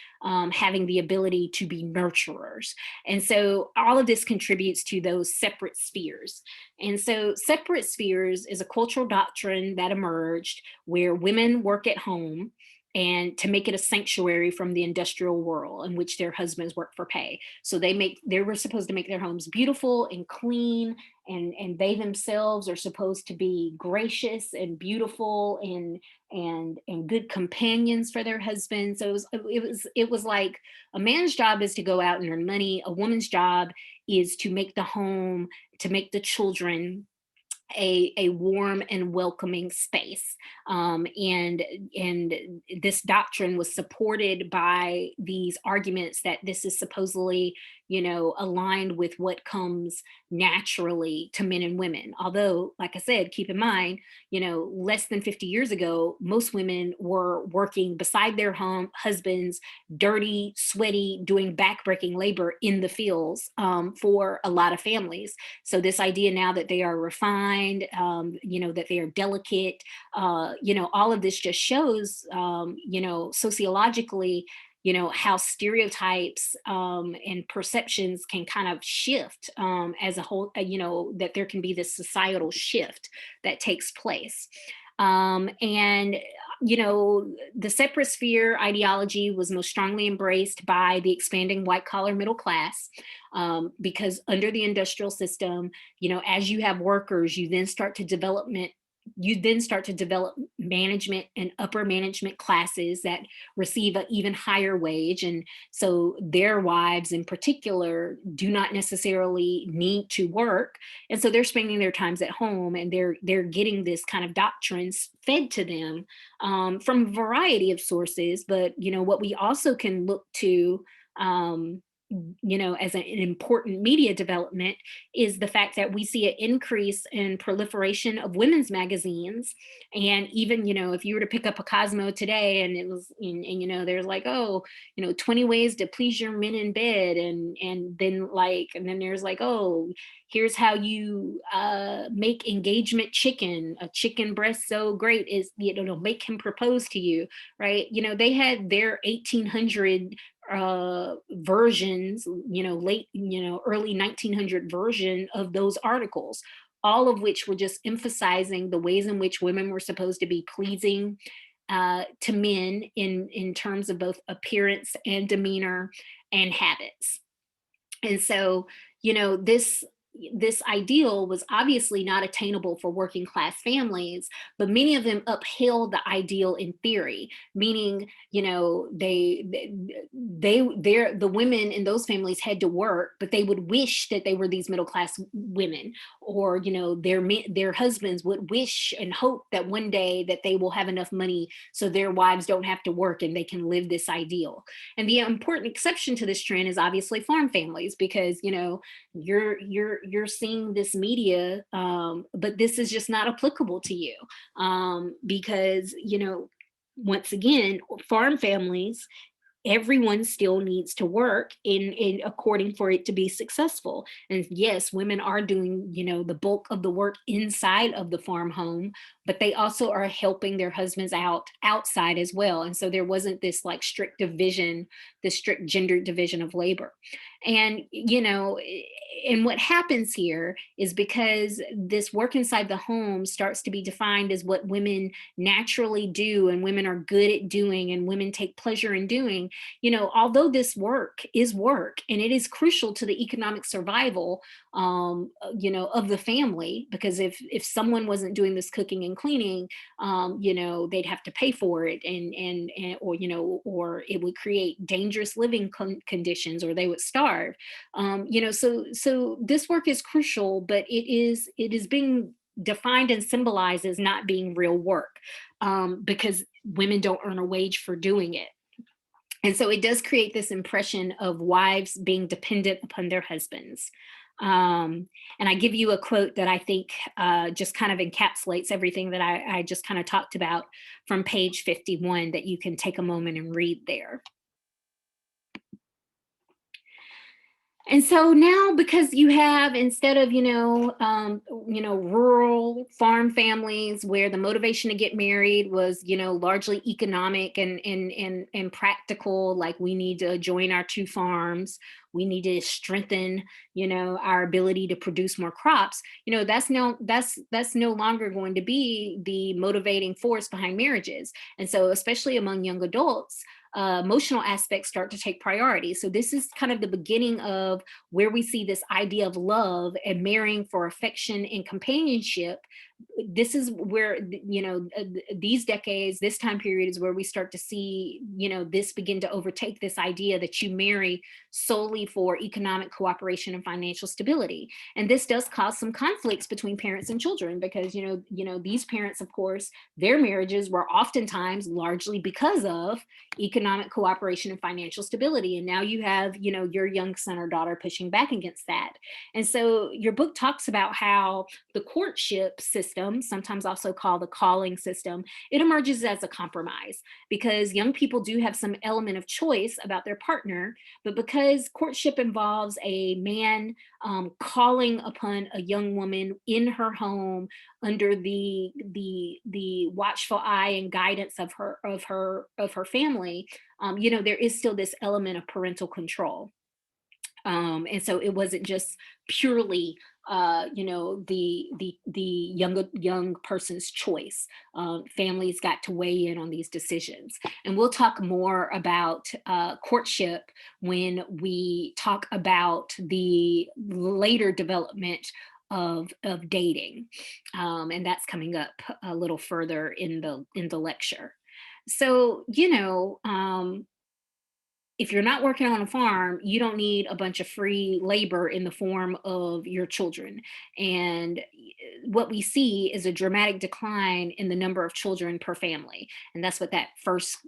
having the ability to be nurturers. And so all of this contributes to those separate spheres. And so separate spheres is a cultural doctrine that emerged where women work at home and to make it a sanctuary from the industrial world in which their husbands work for pay. So they were supposed to make their homes beautiful and clean, and they themselves are supposed to be gracious and beautiful and good companions for their husbands. So it was like a man's job is to go out and earn money. A woman's job is to make the home, to make the children a warm and welcoming space. And this doctrine was supported by these arguments that this is supposedly, aligned with what comes naturally to men and women. Although, like I said, keep in mind, less than 50 years ago, most women were working beside their husbands, dirty, sweaty, doing backbreaking labor in the fields, for a lot of families. So this idea now that they are refined, that they are delicate, all of this just shows, sociologically, how stereotypes and perceptions can kind of shift, as a whole, that there can be this societal shift that takes place. And the separate sphere ideology was most strongly embraced by the expanding white collar middle class, because under the industrial system, as you have workers, you then start to you then start to develop management and upper management classes that receive an even higher wage. And so their wives in particular do not necessarily need to work. And so they're spending their times at home, and they're getting this kind of doctrines fed to them from a variety of sources. But, what we also can look to, um, as an important media development is the fact that we see an increase in proliferation of women's magazines. And even, if you were to pick up a Cosmo today and it was, there's like, oh, 20 ways to please your men in bed. And then there's like, oh, here's how you make engagement chicken, a chicken breast so great is, make him propose to you, right? They had their 1800 versions, early 1900 version of those articles, all of which were just emphasizing the ways in which women were supposed to be pleasing to men in terms of both appearance and demeanor and habits. And so, this ideal was obviously not attainable for working class families, but many of them upheld the ideal in theory, meaning, the women in those families had to work, but they would wish that they were these middle class women, or, their husbands would wish and hope that one day that they will have enough money so their wives don't have to work and they can live this ideal. And the important exception to this trend is obviously farm families, because you're seeing this media, but this is just not applicable to you, because once again, farm families, everyone still needs to work in according for it to be successful. And yes, women are doing, the bulk of the work inside of the farm home, but they also are helping their husbands out outside as well. And so there wasn't this like strict division, this strict gender division of labor. And and what happens here is, because this work inside the home starts to be defined as what women naturally do and women are good at doing and women take pleasure in doing, although this work is work and it is crucial to the economic survival, of the family, because if someone wasn't doing this cooking and cleaning, they'd have to pay for it, and or or it would create dangerous living conditions, or they would starve. So this work is crucial, but it is being defined and symbolized as not being real work, because women don't earn a wage for doing it. And so it does create this impression of wives being dependent upon their husbands. And I give you a quote that I think just kind of encapsulates everything that I just kind of talked about from page 51, that you can take a moment and read there. And so now, because you have, instead of rural farm families where the motivation to get married was largely economic and practical, like we need to join our two farms, we need to strengthen our ability to produce more crops. That's no longer going to be the motivating force behind marriages. And so, especially among young adults, emotional aspects start to take priority. So this is kind of the beginning of where we see this idea of love and marrying for affection and companionship. This is where these decades, this time period is where we start to see this begin to overtake this idea that you marry solely for economic cooperation and financial stability. And this does cause some conflicts between parents and children, because these parents, of course, their marriages were oftentimes largely because of economic cooperation and financial stability. And now you have your young son or daughter pushing back against that. And so your book talks about how the courtship system, sometimes also called the calling system, it emerges as a compromise, because young people do have some element of choice about their partner, but because courtship involves a man calling upon a young woman in her home under the watchful eye and guidance of her family, there is still this element of parental control. And so it wasn't just purely the young person's choice. Families got to weigh in on these decisions. And we'll talk more about courtship when we talk about the later development of dating, and that's coming up a little further in the lecture. So, if you're not working on a farm, you don't need a bunch of free labor in the form of your children. And what we see is a dramatic decline in the number of children per family. And that's what that first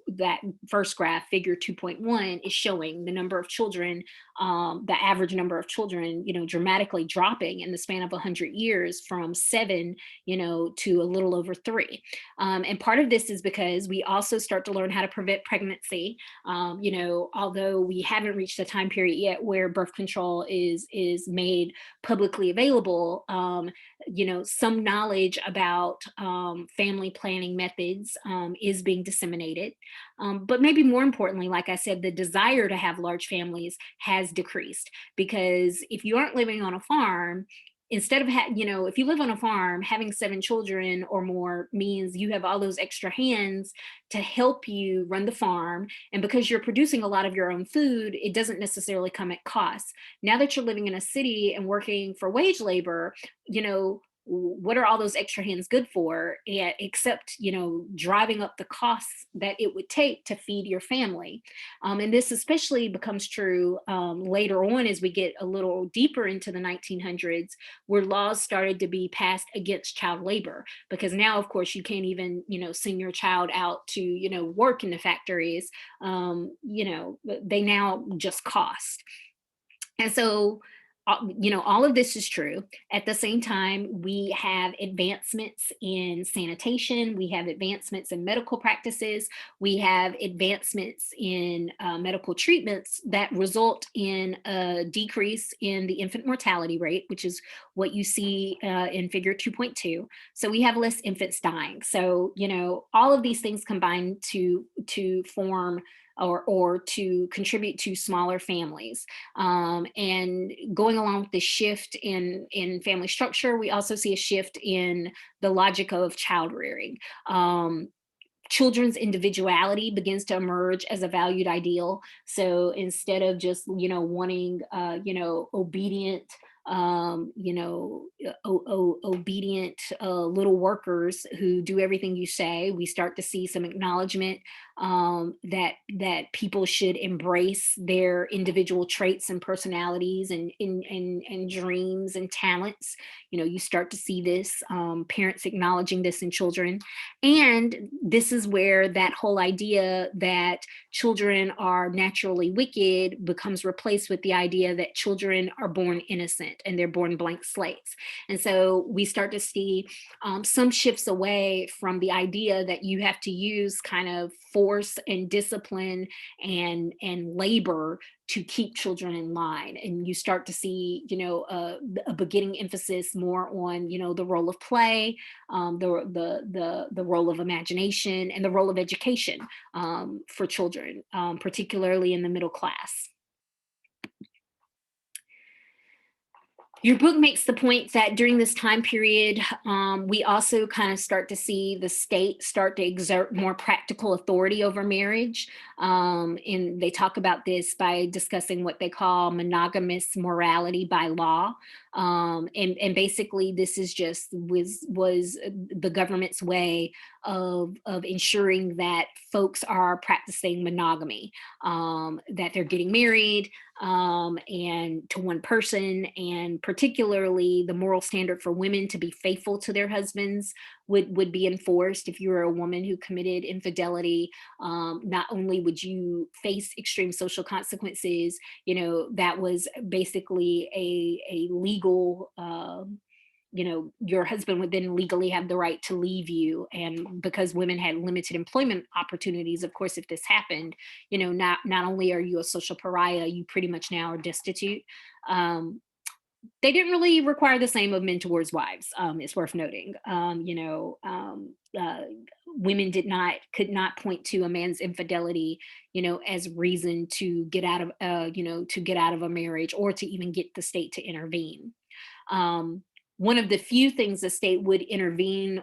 graph, figure 2.1, is showing. The number of children, the average number of children, dramatically dropping in the span of 100 years from seven, to a little over three. And part of this is because we also start to learn how to prevent pregnancy. Although we haven't reached a time period yet where birth control is made publicly available, some knowledge about family planning methods is being disseminated. But maybe more importantly, like I said, the desire to have large families has decreased, because if you aren't living on a farm, instead of if you live on a farm, having seven children or more means you have all those extra hands to help you run the farm. And because you're producing a lot of your own food, it doesn't necessarily come at cost. Now that you're living in a city and working for wage labor, what are all those extra hands good for, except driving up the costs that it would take to feed your family. And this especially becomes true later on, as we get a little deeper into the 1900s, where laws started to be passed against child labor, because now, of course, you can't even send your child out to work in the factories. They now just cost. And so, all of this is true. At the same time, we have advancements in sanitation, we have advancements in medical practices, we have advancements in medical treatments that result in a decrease in the infant mortality rate, which is what you see in figure 2.2. So we have less infants dying. So, all of these things combine to form or to contribute to smaller families. And going along with the shift in family structure, we also see a shift in the logic of child rearing. Children's individuality begins to emerge as a valued ideal. So instead of just wanting obedient obedient little workers who do everything you say, we start to see some acknowledgement that people should embrace their individual traits and personalities and dreams and talents. You start to see this, parents acknowledging this in children. And this is where that whole idea that children are naturally wicked becomes replaced with the idea that children are born innocent and they're born blank slates. And so we start to see some shifts away from the idea that you have to use kind of force and discipline and labor to keep children in line. And you start to see, a beginning emphasis more on, the role of play, the role of imagination, and the role of education for children, particularly in the middle class. Your book makes the point that during this time period, we also kind of start to see the state start to exert more practical authority over marriage. And they talk about this by discussing what they call monogamous morality by law. And basically, this is just was the government's way of ensuring that folks are practicing monogamy, that they're getting married, and to one person, and particularly the moral standard for women to be faithful to their husbands would be enforced. If you were a woman who committed infidelity, not only would you face extreme social consequences, that was basically a legal your husband would then legally have the right to leave you. And because women had limited employment opportunities, of course, if this happened, not only are you a social pariah, you pretty much now are destitute. They didn't really require the same of men towards wives. It's worth noting. Women could not point to a man's infidelity, as reason to get out of, to get out of a marriage, or to even get the state to intervene. One of the few things the state would intervene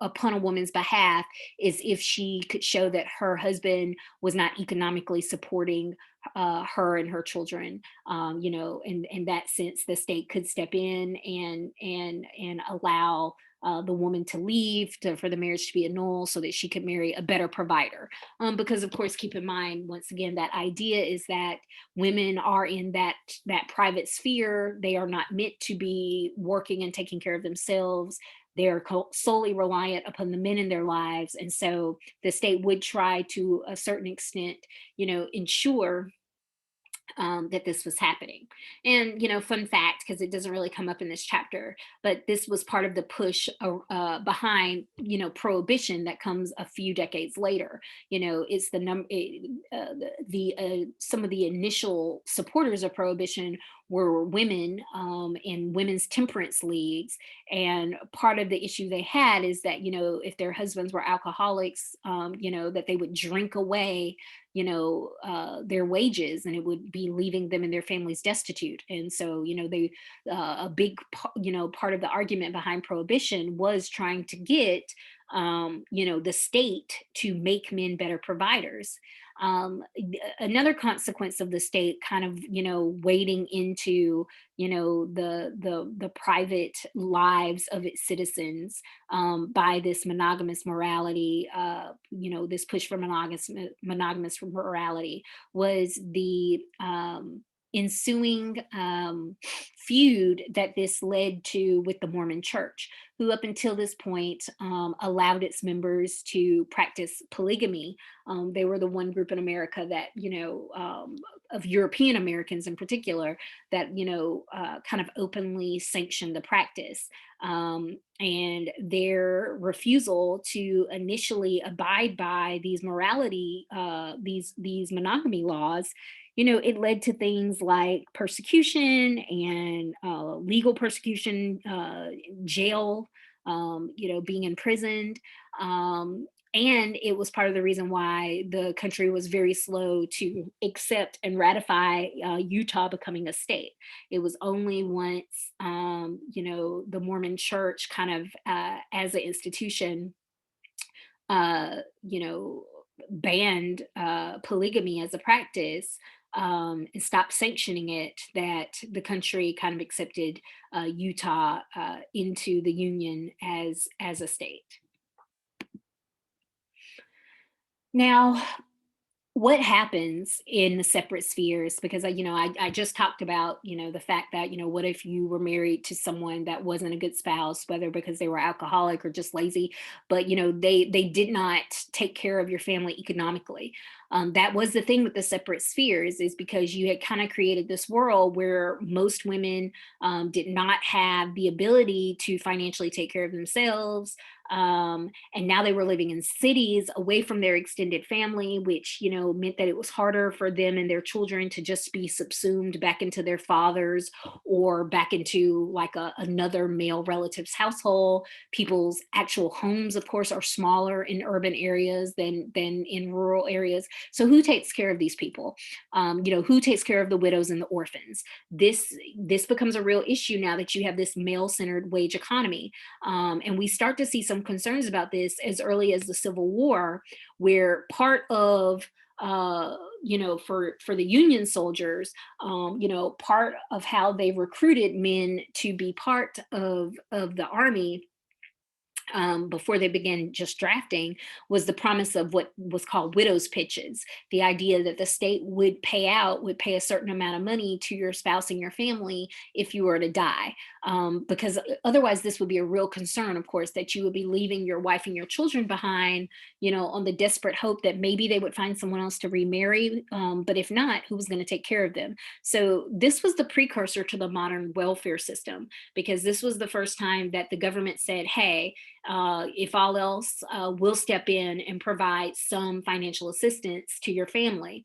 upon a woman's behalf is if she could show that her husband was not economically supporting her and her children. In that sense, the state could step in and allow the woman to leave for the marriage to be annulled so that she could marry a better provider. Because of course, keep in mind once again that idea is that women are in that private sphere. They are not meant to be working and taking care of themselves. They're solely reliant upon the men in their lives, and so the state would try to a certain extent, ensure that this was happening. And, fun fact, because it doesn't really come up in this chapter, but this was part of the push behind, prohibition that comes a few decades later. It's the number, some of the initial supporters of prohibition were women in women's temperance leagues. And part of the issue they had is that, if their husbands were alcoholics, that they would drink away their wages, and it would be leaving them and their families destitute. And so they a big part of the argument behind prohibition was trying to get the state to make men better providers. Another consequence of the state kind of wading into the private lives of its citizens by this monogamous morality, this push for monogamous morality, was the ensuing feud that this led to with the Mormon Church, who up until this point allowed its members to practice polygamy. They were the one group in America that, of European Americans in particular, that, kind of openly sanctioned the practice. And their refusal to initially abide by these morality, these monogamy laws, it led to things like persecution and legal persecution, jail, being imprisoned. And it was part of the reason why the country was very slow to accept and ratify Utah becoming a state. It was only once, the Mormon Church kind of, as an institution, you know, banned polygamy as a practice, and stopped sanctioning it, that the country kind of accepted Utah into the union as a state. Now, what happens in the separate spheres, because I just talked about the fact that what if you were married to someone that wasn't a good spouse, whether because they were alcoholic or just lazy, but they did not take care of your family economically. That was the thing with the separate spheres, is because you had kind of created this world where most women did not have the ability to financially take care of themselves. And now they were living in cities away from their extended family, which meant that it was harder for them and their children to just be subsumed back into their fathers or back into like another male relative's household. People's actual homes, of course, are smaller in urban areas than in rural areas. So who takes care of these people? Who takes care of the widows and the orphans? This becomes a real issue now that you have this male-centered wage economy. And we start to see some concerns about this as early as the Civil War, where part of for the Union soldiers, part of how they recruited men to be part of the army, before they began just drafting, was the promise of what was called widow's pitches. The idea that the state would pay a certain amount of money to your spouse and your family if you were to die. Because otherwise, this would be a real concern, of course, that you would be leaving your wife and your children behind, on the desperate hope that maybe they would find someone else to remarry. But if not, who was going to take care of them? So this was the precursor to the modern welfare system, because this was the first time that the government said, hey, if all else, we'll step in and provide some financial assistance to your family.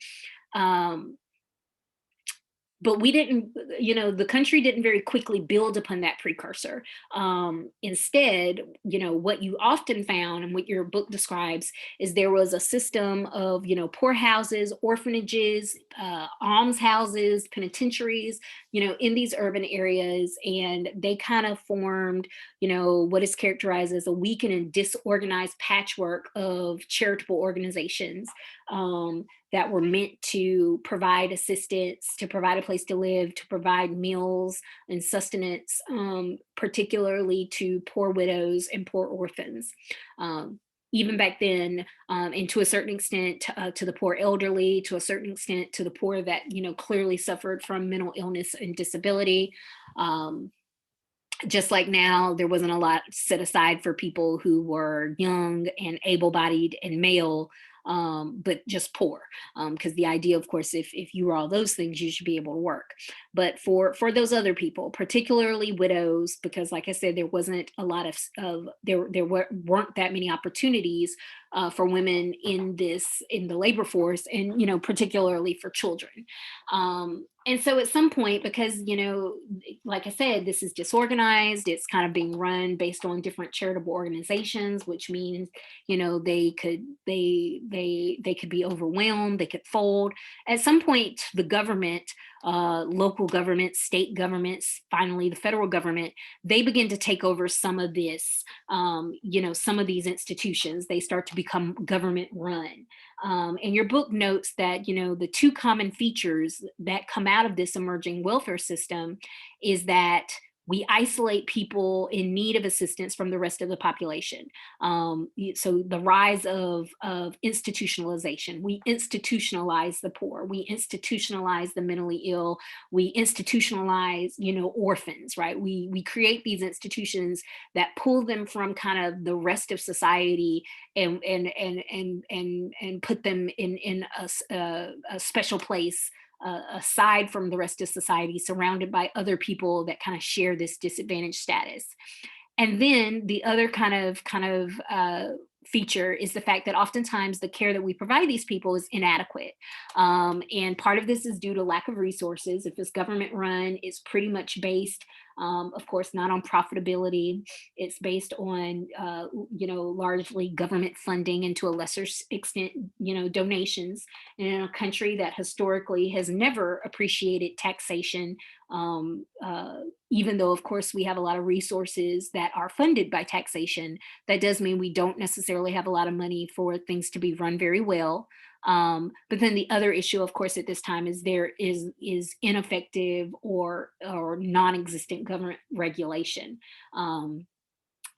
but we didn't, the country didn't very quickly build upon that precursor. Instead, what you often found and what your book describes is there was a system of, poorhouses, orphanages, almshouses, penitentiaries, in these urban areas. And they kind of formed, what is characterized as a weakened and disorganized patchwork of charitable organizations. That were meant to provide assistance, to provide a place to live, to provide meals and sustenance, particularly to poor widows and poor orphans. Even back then, and to a certain extent, to the poor elderly, to a certain extent, to the poor that clearly suffered from mental illness and disability. Just like now, there wasn't a lot set aside for people who were young and able-bodied and male, but just poor. Because the idea, of course, if you were all those things, you should be able to work. But for those other people, particularly widows, because like I said, there wasn't a lot of weren't that many opportunities for women in the labor force, and particularly for children. And so at some point, because, like I said, this is disorganized, it's kind of being run based on different charitable organizations, which means, they could be overwhelmed, they could fold. At some point, the government, local governments, state governments, finally the federal government, they begin to take over some of this, some of these institutions. They start to become government run. And your book notes that, the two common features that come out of this emerging welfare system is that we isolate people in need of assistance from the rest of the population. So the rise of institutionalization, we institutionalize the poor, we institutionalize the mentally ill, we institutionalize, orphans, right? We create these institutions that pull them from kind of the rest of society and put them in a special place, aside from the rest of society, surrounded by other people that kind of share this disadvantaged status. And then the other kind of feature is the fact that oftentimes the care that we provide these people is inadequate. And part of this is due to lack of resources. If it's government run, it's pretty much based, of course, not on profitability. It's based on, largely government funding, and to a lesser extent, donations. And in a country that historically has never appreciated taxation, even though, of course, we have a lot of resources that are funded by taxation, that does mean we don't necessarily have a lot of money for things to be run very well. But then the other issue, of course, at this time is there is ineffective or non-existent government regulation.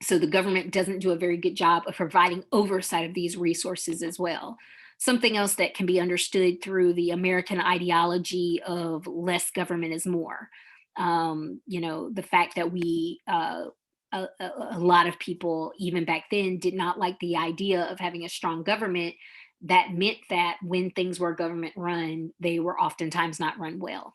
So the government doesn't do a very good job of providing oversight of these resources as well. Something else that can be understood through the American ideology of less government is more. The fact that a lot of people, even back then, did not like the idea of having a strong government. That meant that when things were government run, they were oftentimes not run well.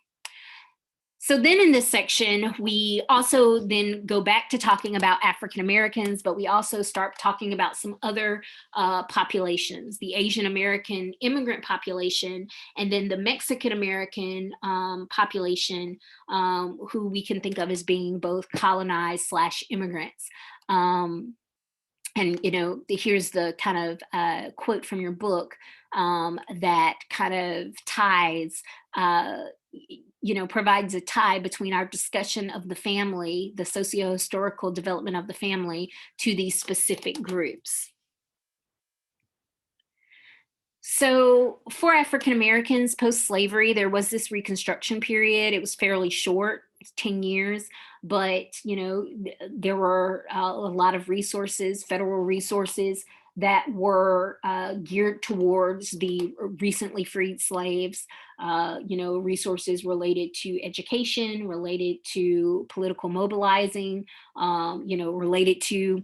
So then in this section, we also then go back to talking about African Americans, but we also start talking about some other populations, the Asian American immigrant population, and then the Mexican American population, who we can think of as being both colonized/immigrants. And here's the kind of quote from your book that kind of ties, provides a tie between our discussion of the family, the socio-historical development of the family, to these specific groups. So for African Americans post-slavery, there was this Reconstruction period. It was fairly short, 10 years, but there were a lot of resources, federal resources, that were geared towards the recently freed slaves. Resources related to education, related to political mobilizing, related to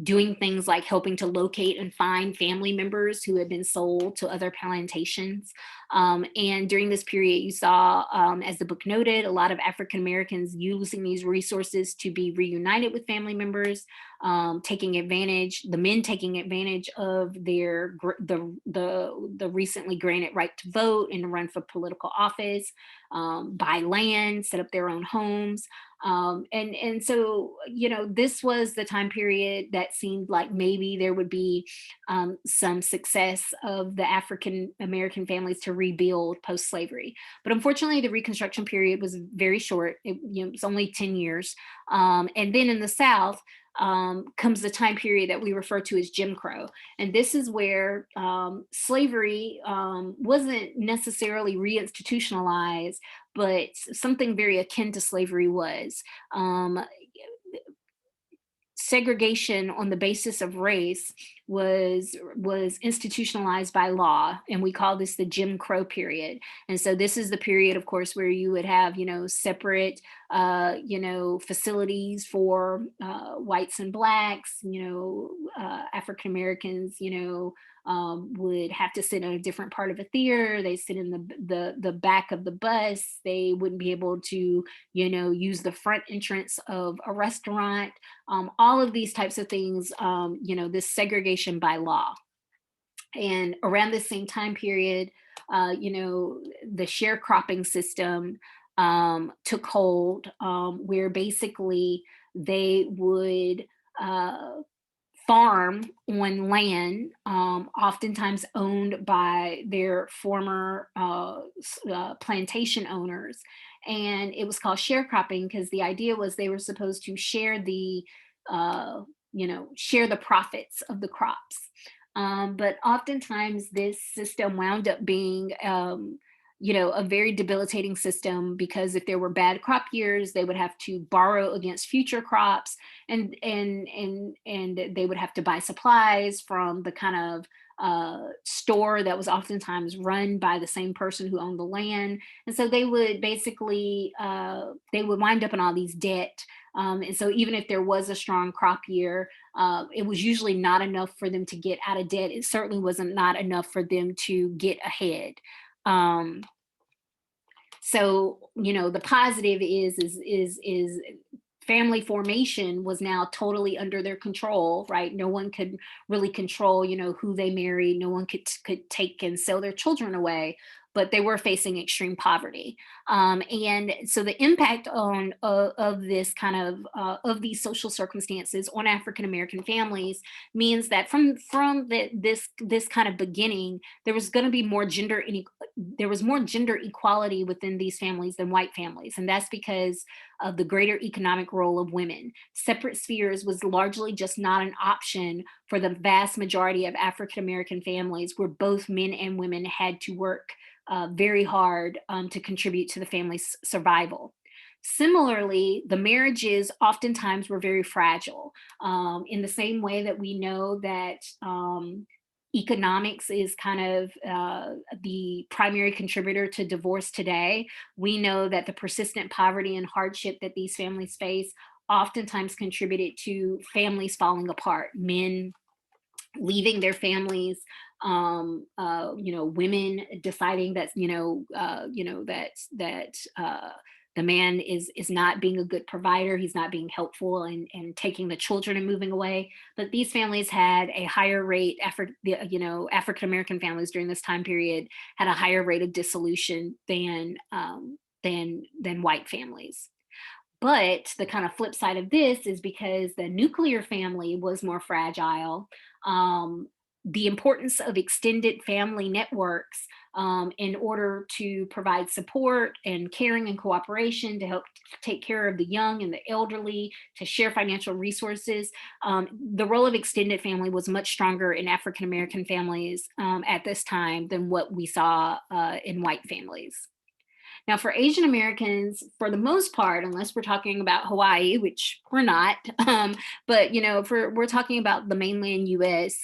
doing things like helping to locate and find family members who had been sold to other plantations. And during this period, you saw, as the book noted, a lot of African Americans using these resources to be reunited with family members, taking advantage, the men taking advantage of the recently granted right to vote and to run for political office, buy land, set up their own homes. And so, this was the time period that seemed like maybe there would be some success of the African American families to rebuild post slavery. But unfortunately, the Reconstruction period was very short. It was only 10 years. And then in the South, comes the time period that we refer to as Jim Crow. And this is where slavery wasn't necessarily reinstitutionalized, but something very akin to slavery was. Um, Segregation on the basis of race was institutionalized by law, and we call this the Jim Crow period. And so this is the period, of course, where you would have separate facilities for whites and blacks. African Americans would have to sit in a different part of a theater. They sit in the back of the bus. They wouldn't be able to use the front entrance of a restaurant. All of these types of things, this segregation by law. And around the same time period, the sharecropping system took hold, where basically they would farm on land, oftentimes owned by their former plantation owners. And it was called sharecropping because the idea was they were supposed to share the profits of the crops. But oftentimes this system wound up being a very debilitating system, because if there were bad crop years, they would have to borrow against future crops, and they would have to buy supplies from the kind of store that was oftentimes run by the same person who owned the land. And so they would basically they would wind up in all these debt. And so even if there was a strong crop year, it was usually not enough for them to get out of debt. It certainly wasn't not enough for them to get ahead. Um, so the positive is family formation was now totally under their control, right? No one could really control, who they married. No one could take and sell their children away, but they were facing extreme poverty. And so the impact of this kind of these social circumstances on African American families means that this kind of beginning, there was going to be there was more gender equality within these families than white families, and that's because of the greater economic role of women. Separate spheres was largely just not an option for the vast majority of African American families, where both men and women had to work very hard to contribute to the family's survival. Similarly, the marriages oftentimes were very fragile. In the same way that we know that economics is kind of the primary contributor to divorce today, we know that the persistent poverty and hardship that these families face oftentimes contributed to families falling apart, men leaving their families, women deciding that the man is not being a good provider, he's not being helpful, and taking the children and moving away. But these families had a higher rate. African American families during this time period had a higher rate of dissolution than white families. But the kind of flip side of this is because the nuclear family was more fragile. The importance of extended family networks in order to provide support and caring and cooperation to help take care of the young and the elderly, to share financial resources. The role of extended family was much stronger in African American families at this time than what we saw in white families. Now, for Asian Americans, for the most part, unless we're talking about Hawaii, which we're not, but if we're talking about the mainland U.S.,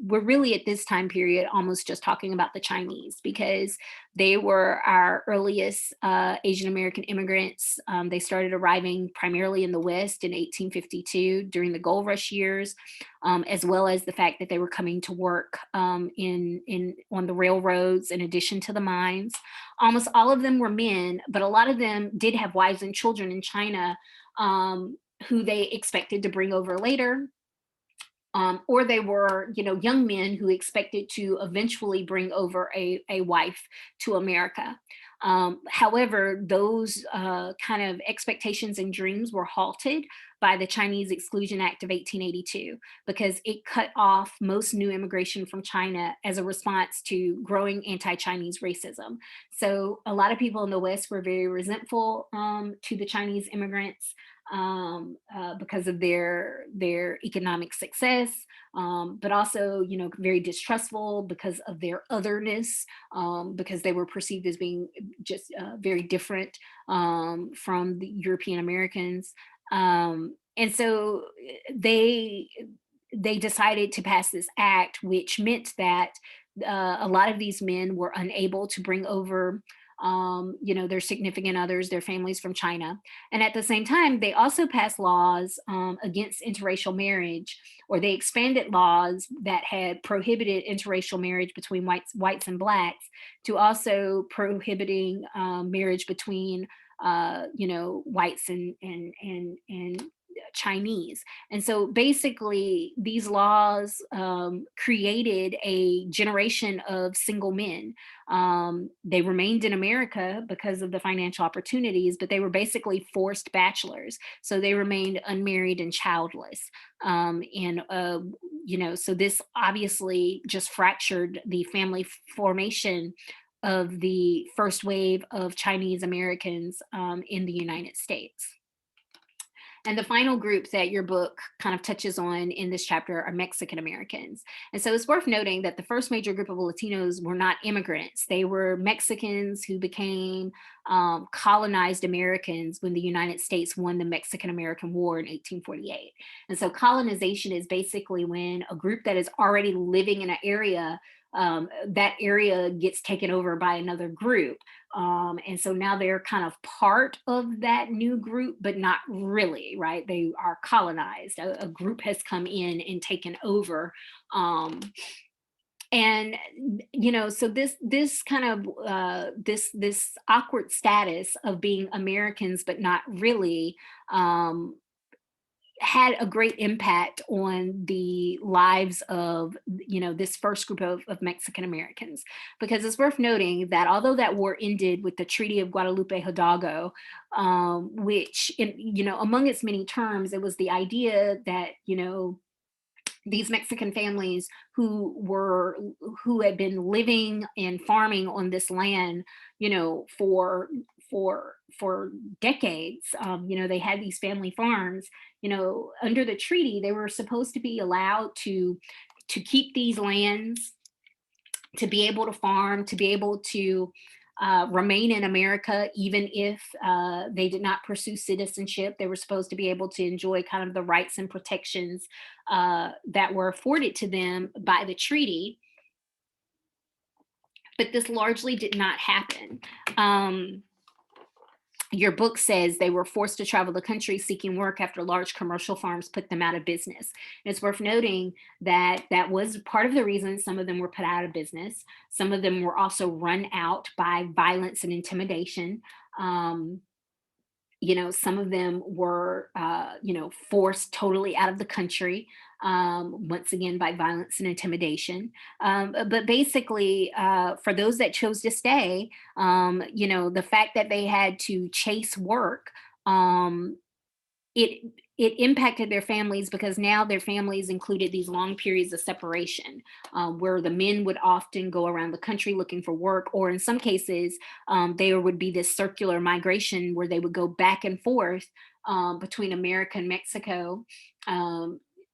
we're really at this time period almost just talking about the Chinese because they were our earliest Asian American immigrants. They started arriving primarily in the West in 1852 during the gold rush years, as well as the fact that they were coming to work in on the railroads in addition to the mines. Almost all of them were men, but a lot of them did have wives and children in China, who they expected to bring over later, or they were, young men who expected to eventually bring over a wife to America. However, those kind of expectations and dreams were halted by the Chinese Exclusion Act of 1882 because it cut off most new immigration from China as a response to growing anti-Chinese racism. So a lot of people in the West were very resentful to the Chinese immigrants because of their economic success, but also very distrustful because of their otherness, because they were perceived as being just very different from the European Americans, and so they decided to pass this act, which meant that a lot of these men were unable to bring over their significant others, their families from China. And at the same time, they also passed laws against interracial marriage, or they expanded laws that had prohibited interracial marriage between whites and blacks to also prohibiting marriage between whites and Chinese. And so basically, these laws created a generation of single men. They remained in America because of the financial opportunities, but they were basically forced bachelors. So they remained unmarried and childless. So this obviously just fractured the family formation of the first wave of Chinese Americans in the United States. And the final group that your book kind of touches on in this chapter are Mexican Americans. And so it's worth noting that the first major group of Latinos were not immigrants. They were Mexicans who became colonized Americans when the United States won the Mexican American War in 1848. And so colonization is basically when a group that is already living in an area, that area gets taken over by another group. And so now they're kind of part of that new group, but not really, right? They are colonized. A group has come in and taken over. And so this kind of this awkward status of being Americans but not really, had a great impact on the lives of this first group of Mexican Americans, because it's worth noting that although that war ended with the Treaty of Guadalupe Hidalgo, which among its many terms, it was the idea that these Mexican families who had been living and farming on this land, for decades. They had these family farms. Under the treaty, they were supposed to be allowed to keep these lands, to be able to farm, to be able to remain in America, even if they did not pursue citizenship. They were supposed to be able to enjoy kind of the rights and protections that were afforded to them by the treaty. But this largely did not happen. Your book says they were forced to travel the country seeking work after large commercial farms put them out of business. And it's worth noting that that was part of the reason some of them were put out of business. Some of them were also run out by violence and intimidation. Some of them were, forced totally out of the country, once again, by violence and intimidation. But basically, for those that chose to stay, the fact that they had to chase work, it it impacted their families because now their families included these long periods of separation, where the men would often go around the country looking for work, or in some cases, there would be this circular migration where they would go back and forth between America and Mexico.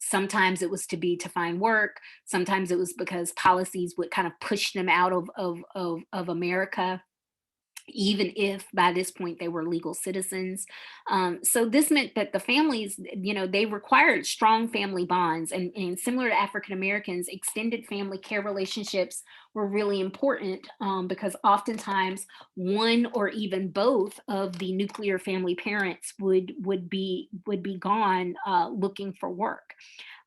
Sometimes it was to find work. Sometimes it was because policies would kind of push them out of America. even if by this point they were legal citizens. So this meant that the families, they required strong family bonds, and similar to African Americans, extended family care relationships were really important, because oftentimes one or even both of the nuclear family parents would be gone, looking for work.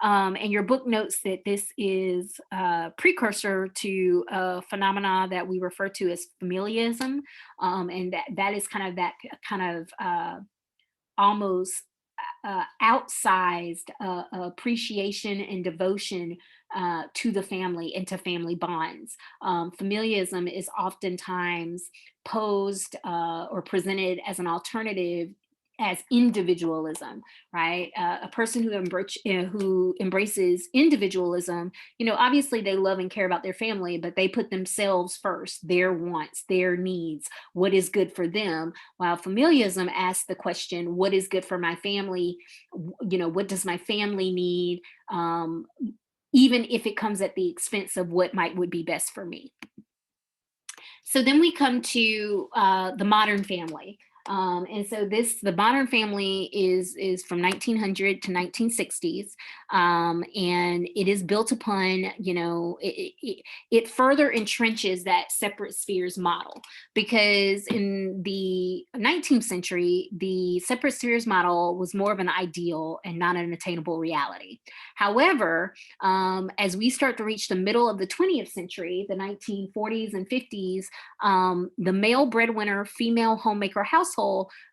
And your book notes that this is a precursor to a phenomena that we refer to as familialism, and that is kind of that kind of almost outsized appreciation and devotion to the family and to family bonds. Familialism is oftentimes posed or presented as an alternative as individualism, right? A person who embraces individualism, obviously they love and care about their family, but they put themselves first, their wants, their needs, what is good for them. While familialism asks the question, what is good for my family? What does my family need? Even if it comes at the expense of what would be best for me. So then we come to the modern family. And so the modern family is from 1900 to 1960s, and it is built upon, it further entrenches that separate spheres model, because in the 19th century the separate spheres model was more of an ideal and not an attainable reality. However, as we start to reach the middle of the 20th century, the 1940s and 50s, the male breadwinner, female homemaker household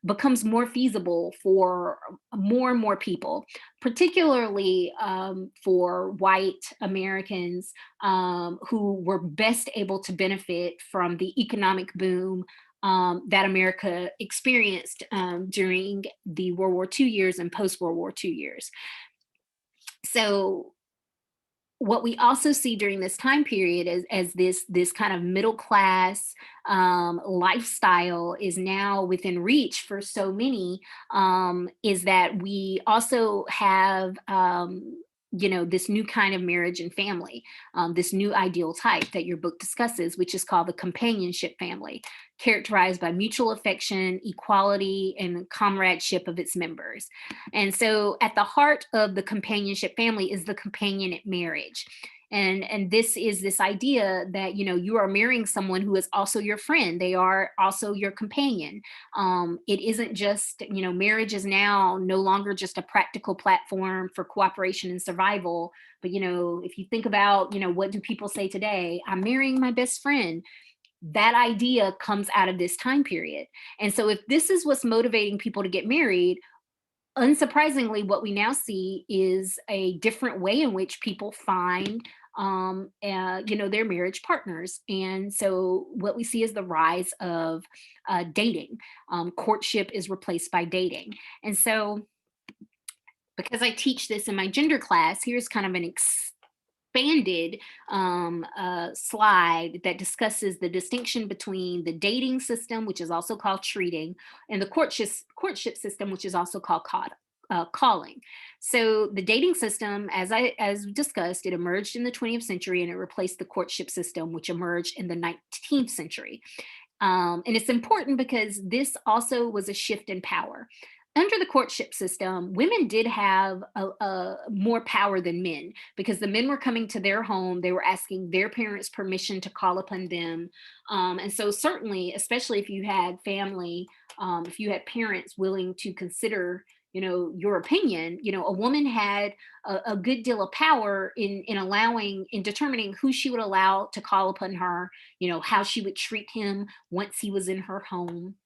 becomes more feasible for more and more people, particularly for white Americans, who were best able to benefit from the economic boom that America experienced during the World War II years and post World War II years. So what we also see during this time period as this kind of middle class lifestyle is now within reach for so many, is that we also have this new kind of marriage and family, this new ideal type that your book discusses, which is called the companionship family, characterized by mutual affection, equality, and comradeship of its members. And so at the heart of the companionship family is the companionate marriage. And this is this idea that you are marrying someone who is also your friend. They are also your companion. It isn't just, marriage is now no longer just a practical platform for cooperation and survival. But if you think about, what do people say today? I'm marrying my best friend. That idea comes out of this time period. And so if this is what's motivating people to get married, unsurprisingly, what we now see is a different way in which people find their marriage partners. And so what we see is the rise of dating. Courtship is replaced by dating. And so because I teach this in my gender class, here's kind of an expanded slide that discusses the distinction between the dating system, which is also called treating, and the courtship system, which is also called calling. So the dating system, as discussed, it emerged in the 20th century and it replaced the courtship system, which emerged in the 19th century. And it's important because this also was a shift in power. Under the courtship system, women did have a more power than men, because the men were coming to their home, they were asking their parents' permission to call upon them. And so certainly, especially if you had family, if you had parents willing to consider your opinion, a woman had a good deal of power in determining who she would allow to call upon her, how she would treat him once he was in her home.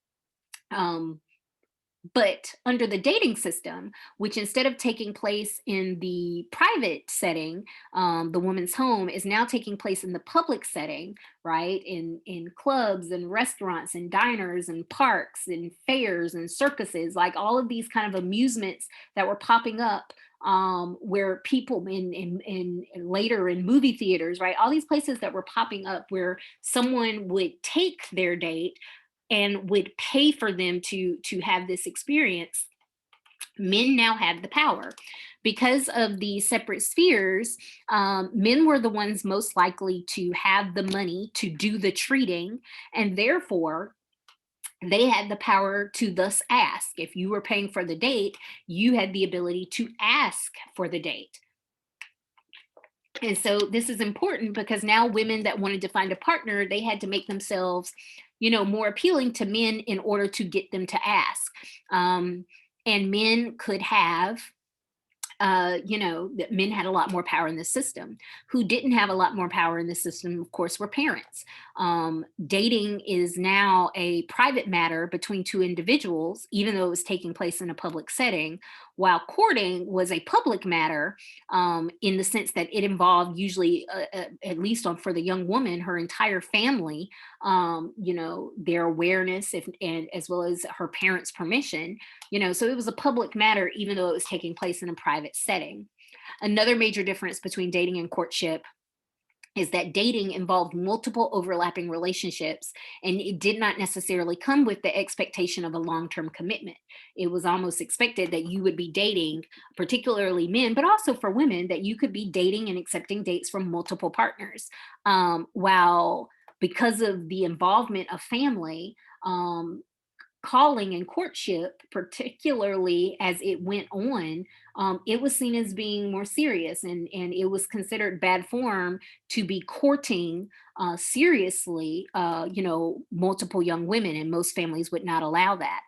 But under the dating system, which instead of taking place in the private setting, the woman's home is now taking place in the public setting, right? In clubs and restaurants and diners and parks and fairs and circuses, like all of these kind of amusements that were popping up, where people in later in movie theaters, right? All these places that were popping up where someone would take their date and would pay for them to have this experience. Men now have the power. Because of the separate spheres, men were the ones most likely to have the money to do the treating, and therefore They had the power to thus ask. If you were paying for the date, you had the ability to ask for the date. And so this is important because now women that wanted to find a partner, they had to make themselves, more appealing to men in order to get them to ask. Um, and men could have that men had a lot more power in the system. Who didn't have a lot more power in the system, of course, were parents. Dating is now a private matter between two individuals, even though it was taking place in a public setting, while courting was a public matter, in the sense that it involved usually, at least for the young woman, her entire family, their awareness, and as well as her parents' permission. So it was a public matter, even though it was taking place in a private setting. Another major difference between dating and courtship is that dating involved multiple overlapping relationships, and it did not necessarily come with the expectation of a long-term commitment. It was almost expected that you would be dating, particularly men, but also for women, that you could be dating and accepting dates from multiple partners. While because of the involvement of family, calling and courtship, particularly as it went on, it was seen as being more serious, and it was considered bad form to be courting seriously, multiple young women, and most families would not allow that.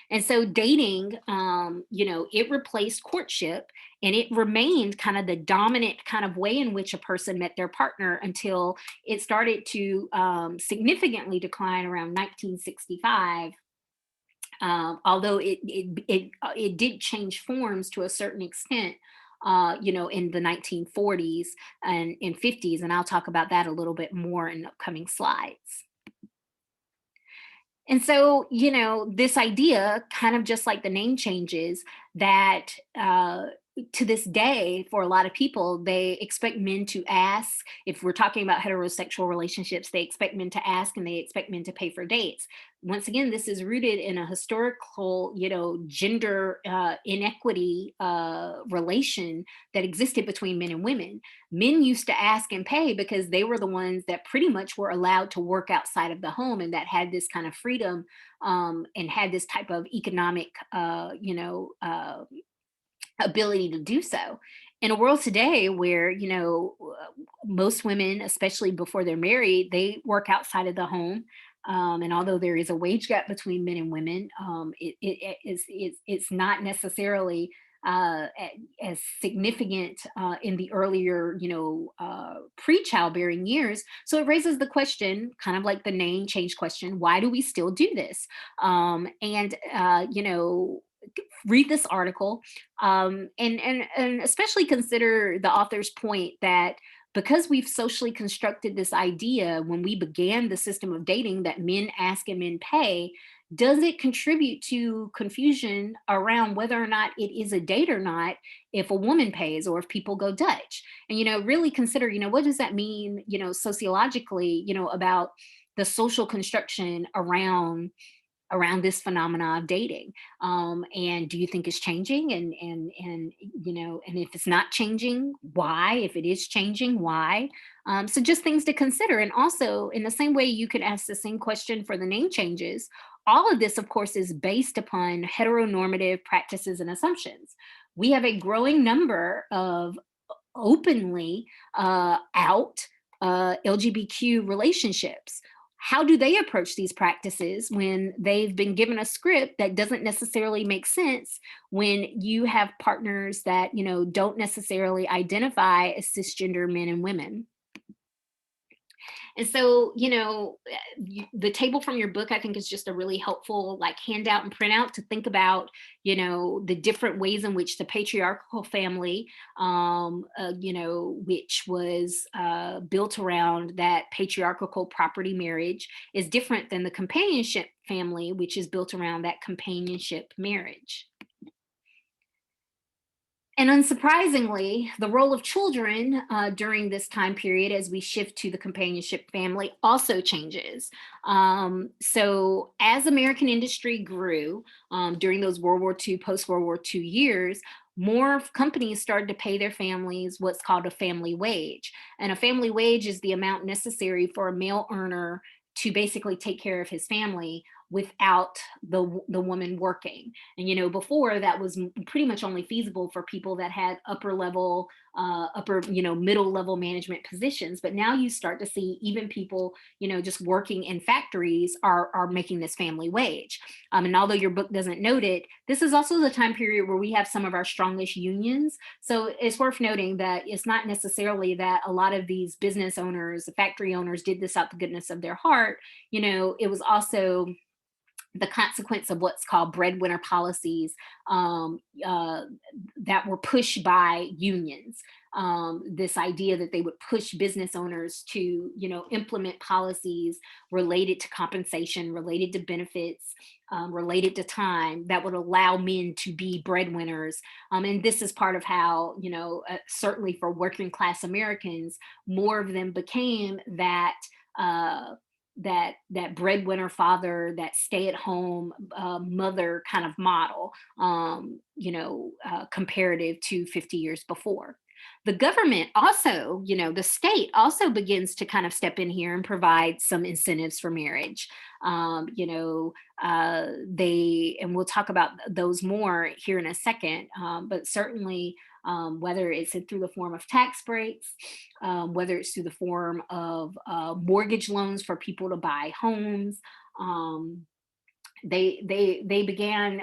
And so dating, it replaced courtship, and it remained kind of the dominant kind of way in which a person met their partner until it started to significantly decline around 1965, although it did change forms to a certain extent, in the 1940s and 50s, and I'll talk about that a little bit more in upcoming slides. And so, this idea, kind of just like the name changes, that to this day, for a lot of people, they expect men to ask. If we're talking about heterosexual relationships, they expect men to ask and they expect men to pay for dates. Once again, this is rooted in a historical, gender inequity relation that existed between men and women. Men used to ask and pay because they were the ones that pretty much were allowed to work outside of the home and that had this kind of freedom, and had this type of economic, ability to do so. In a world today where, most women, especially before they're married, they work outside of the home. And although there is a wage gap between men and women, it's not necessarily as significant in the earlier, pre-childbearing years. So it raises the question, kind of like the name change question: why do we still do this? Read this article, and especially consider the author's point that because we've socially constructed this idea when we began the system of dating that men ask and men pay, does it contribute to confusion around whether or not it is a date or not if a woman pays or if people go Dutch? And really consider, what does that mean, sociologically, about the social construction around this phenomena of dating, and do you think it's changing, and if it's not changing, why? If it is changing, why? So just things to consider. And also, in the same way you can ask the same question for the name changes, all of this, of course, is based upon heteronormative practices and assumptions. We have a growing number of openly out LGBTQ relationships. How do they approach these practices when they've been given a script that doesn't necessarily make sense, when you have partners that, don't necessarily identify as cisgender men and women? And so, the table from your book, I think, is just a really helpful like handout and printout to think about, the different ways in which the patriarchal family, which was built around that patriarchal property marriage, is different than the companionship family, which is built around that companionship marriage. And unsurprisingly, the role of children during this time period, as we shift to the companionship family, also changes. So, as American industry grew during those World War II, post World War II years, more companies started to pay their families what's called a family wage. And a family wage is the amount necessary for a male earner to basically take care of his family without the woman working. And before, that was pretty much only feasible for people that had upper level, upper, middle level management positions. But now you start to see even people, just working in factories are making this family wage. And although your book doesn't note it, this is also the time period where we have some of our strongest unions. So it's worth noting that it's not necessarily that a lot of these business owners, factory owners, did this out the goodness of their heart. It was also the consequence of what's called breadwinner policies, um, uh, that were pushed by unions. This idea that they would push business owners to, implement policies related to compensation, related to benefits, related to time, that would allow men to be breadwinners. And this is part of how, certainly for working class Americans, more of them became that. That breadwinner father, that stay at home mother kind of model, comparative to 50 years before. The government also, the state also begins to kind of step in here and provide some incentives for marriage. And we'll talk about those more here in a second, but certainly, whether it's through the form of tax breaks, whether it's through the form of mortgage loans for people to buy homes. Um, they began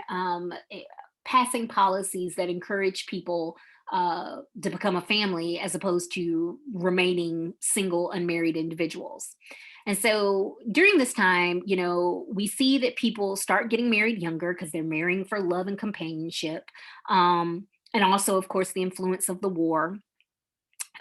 passing policies that encourage people to become a family as opposed to remaining single, unmarried individuals. And so during this time, we see that people start getting married younger because they're marrying for love and companionship. And also, of course, the influence of the war.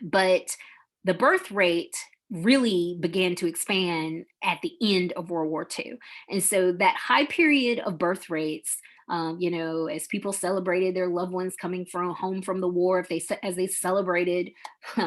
But the birth rate really began to expand at the end of World War II. And so that high period of birth rates, as people celebrated their loved ones coming from home from the war, as they celebrated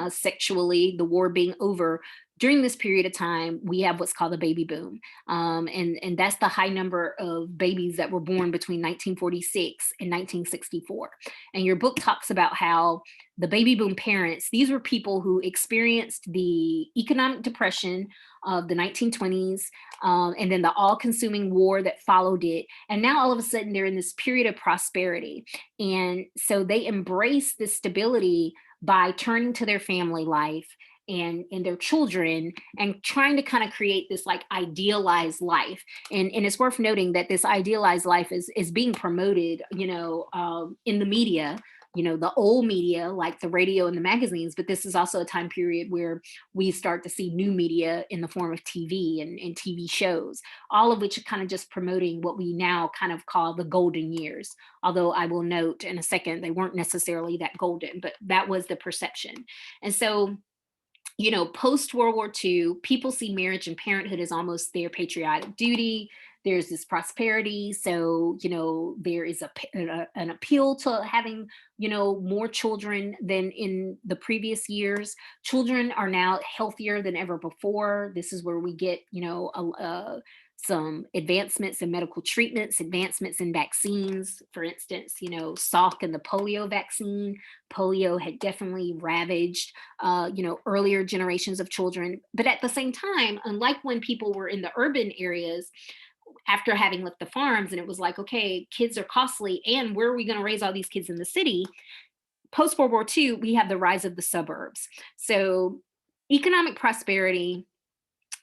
sexually the war being over, during this period of time, we have what's called the baby boom. And that's the high number of babies that were born between 1946 and 1964. And your book talks about how the baby boom parents, these were people who experienced the economic depression of the 1920s, and then the all consuming war that followed it. And now all of a sudden they're in this period of prosperity. And so they embrace this stability by turning to their family life and their children and trying to kind of create this like idealized life. And it's worth noting that this idealized life is being promoted, in the media, the old media like the radio and the magazines. But this is also a time period where we start to see new media in the form of TV and TV shows, all of which are kind of just promoting what we now kind of call the golden years. Although I will note in a second, they weren't necessarily that golden, but that was the perception. And so, post World War II, people see marriage and parenthood as almost their patriotic duty. There's this prosperity. So, there is an appeal to having, more children than in the previous years. Children are now healthier than ever before. This is where we get, some advancements in medical treatments, advancements in vaccines. For instance, Salk and the polio vaccine. Polio had definitely ravaged, earlier generations of children. But at the same time, unlike when people were in the urban areas, after having left the farms, and it was like, okay, kids are costly, and where are we going to raise all these kids in the city? Post World War II, we have the rise of the suburbs. So economic prosperity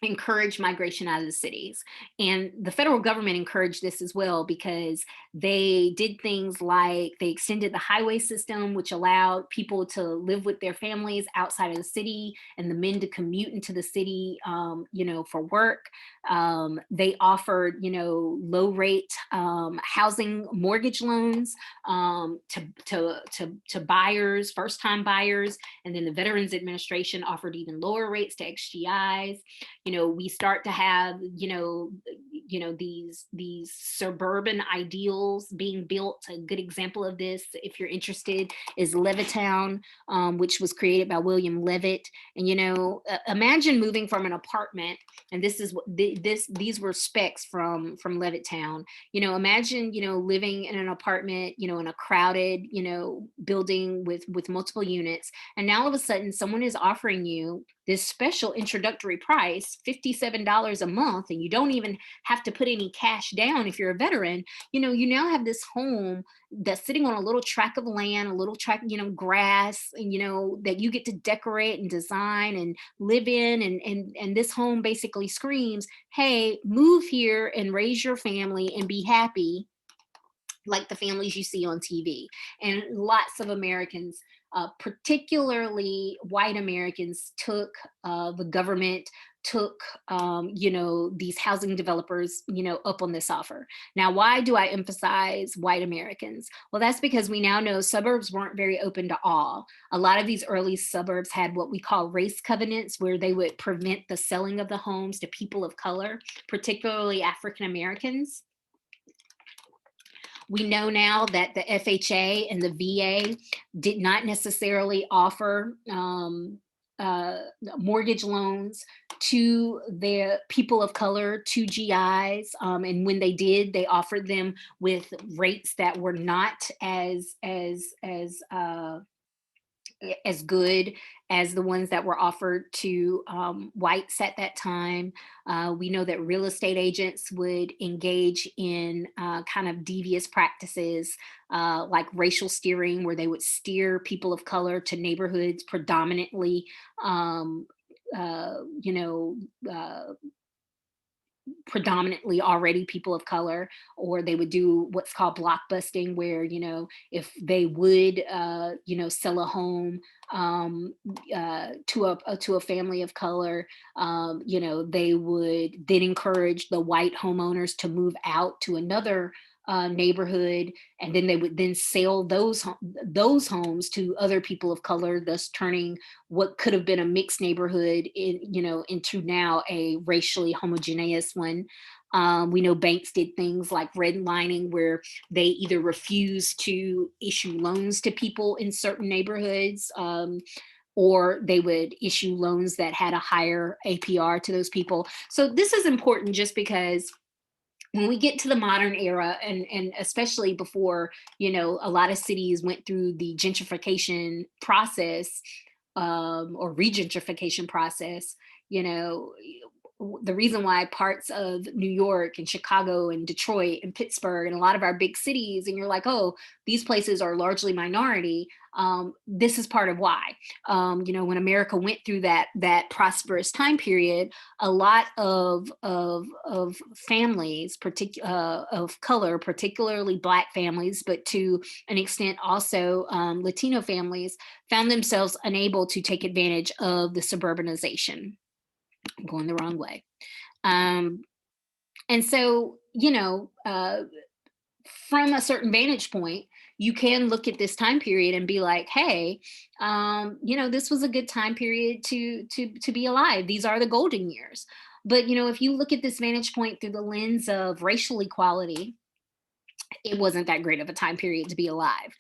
encourage migration out of the cities. And the federal government encouraged this as well because they did things like they extended the highway system, which allowed people to live with their families outside of the city and the men to commute into the city, for work. They offered, low rate housing mortgage loans to buyers, first time buyers. And then the Veterans Administration offered even lower rates to XGIs. We start to have these suburban ideals being built. A good example of this, if you're interested, is Levittown, which was created by William Levitt. And imagine moving from an apartment, and this is what these were specs from Levittown. Imagine living in an apartment, in a crowded building with multiple units, and now all of a sudden someone is offering you this special introductory price, $57 a month, and you don't even have to put any cash down if you're a veteran. You now have this home that's sitting on a little tract of land, a little tract, grass, and that you get to decorate and design and live in. And this home basically screams, hey, move here and raise your family and be happy like the families you see on TV. And lots of Americans, particularly white Americans, took the government, took these housing developers, up on this offer. Now, why do I emphasize white Americans? Well, that's because we now know suburbs weren't very open to all. A lot of these early suburbs had what we call race covenants, where they would prevent the selling of the homes to people of color, particularly African Americans. We know now that the FHA and the VA did not necessarily offer mortgage loans to the people of color, to GIs, and when they did, they offered them with rates that were not as good as the ones that were offered to whites at that time. We know that real estate agents would engage in kind of devious practices like racial steering, where they would steer people of color to neighborhoods predominantly, um, uh, you know, uh, predominantly already people of color. Or they would do what's called blockbusting, where if they would sell a home to a family of color, they would then encourage the white homeowners to move out to another neighborhood, and then they would then sell those homes to other people of color, thus turning what could have been a mixed neighborhood into now a racially homogeneous one. We know banks did things like redlining, where they either refused to issue loans to people in certain neighborhoods, or they would issue loans that had a higher APR to those people. So this is important just because when we get to the modern era, and especially before, a lot of cities went through the gentrification process, or regentrification process, you know the reason why parts of New York and Chicago and Detroit and Pittsburgh and a lot of our big cities, and you're like, oh, these places are largely minority. This is part of why. When America went through that prosperous time period, a lot of families, of color, particularly Black families, but to an extent also Latino families, found themselves unable to take advantage of the suburbanization, going the wrong way. Um, and so, from a certain vantage point, you can look at this time period and be like, hey, this was a good time period to be alive. These are the golden years. But, if you look at this vantage point through the lens of racial equality, it wasn't that great of a time period to be alive.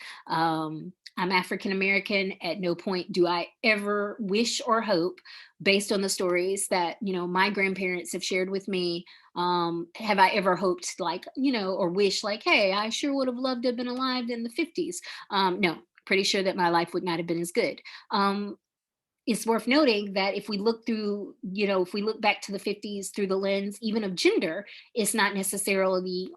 I'm African American. At no point do I ever wish or hope, based on the stories that my grandparents have shared with me, have I ever hoped, like, or wish like, hey, I sure would have loved to have been alive in the 50s. No, pretty sure that my life would not have been as good. It's worth noting that if we look through, if we look back to the 50s through the lens even of gender, it's not necessarily,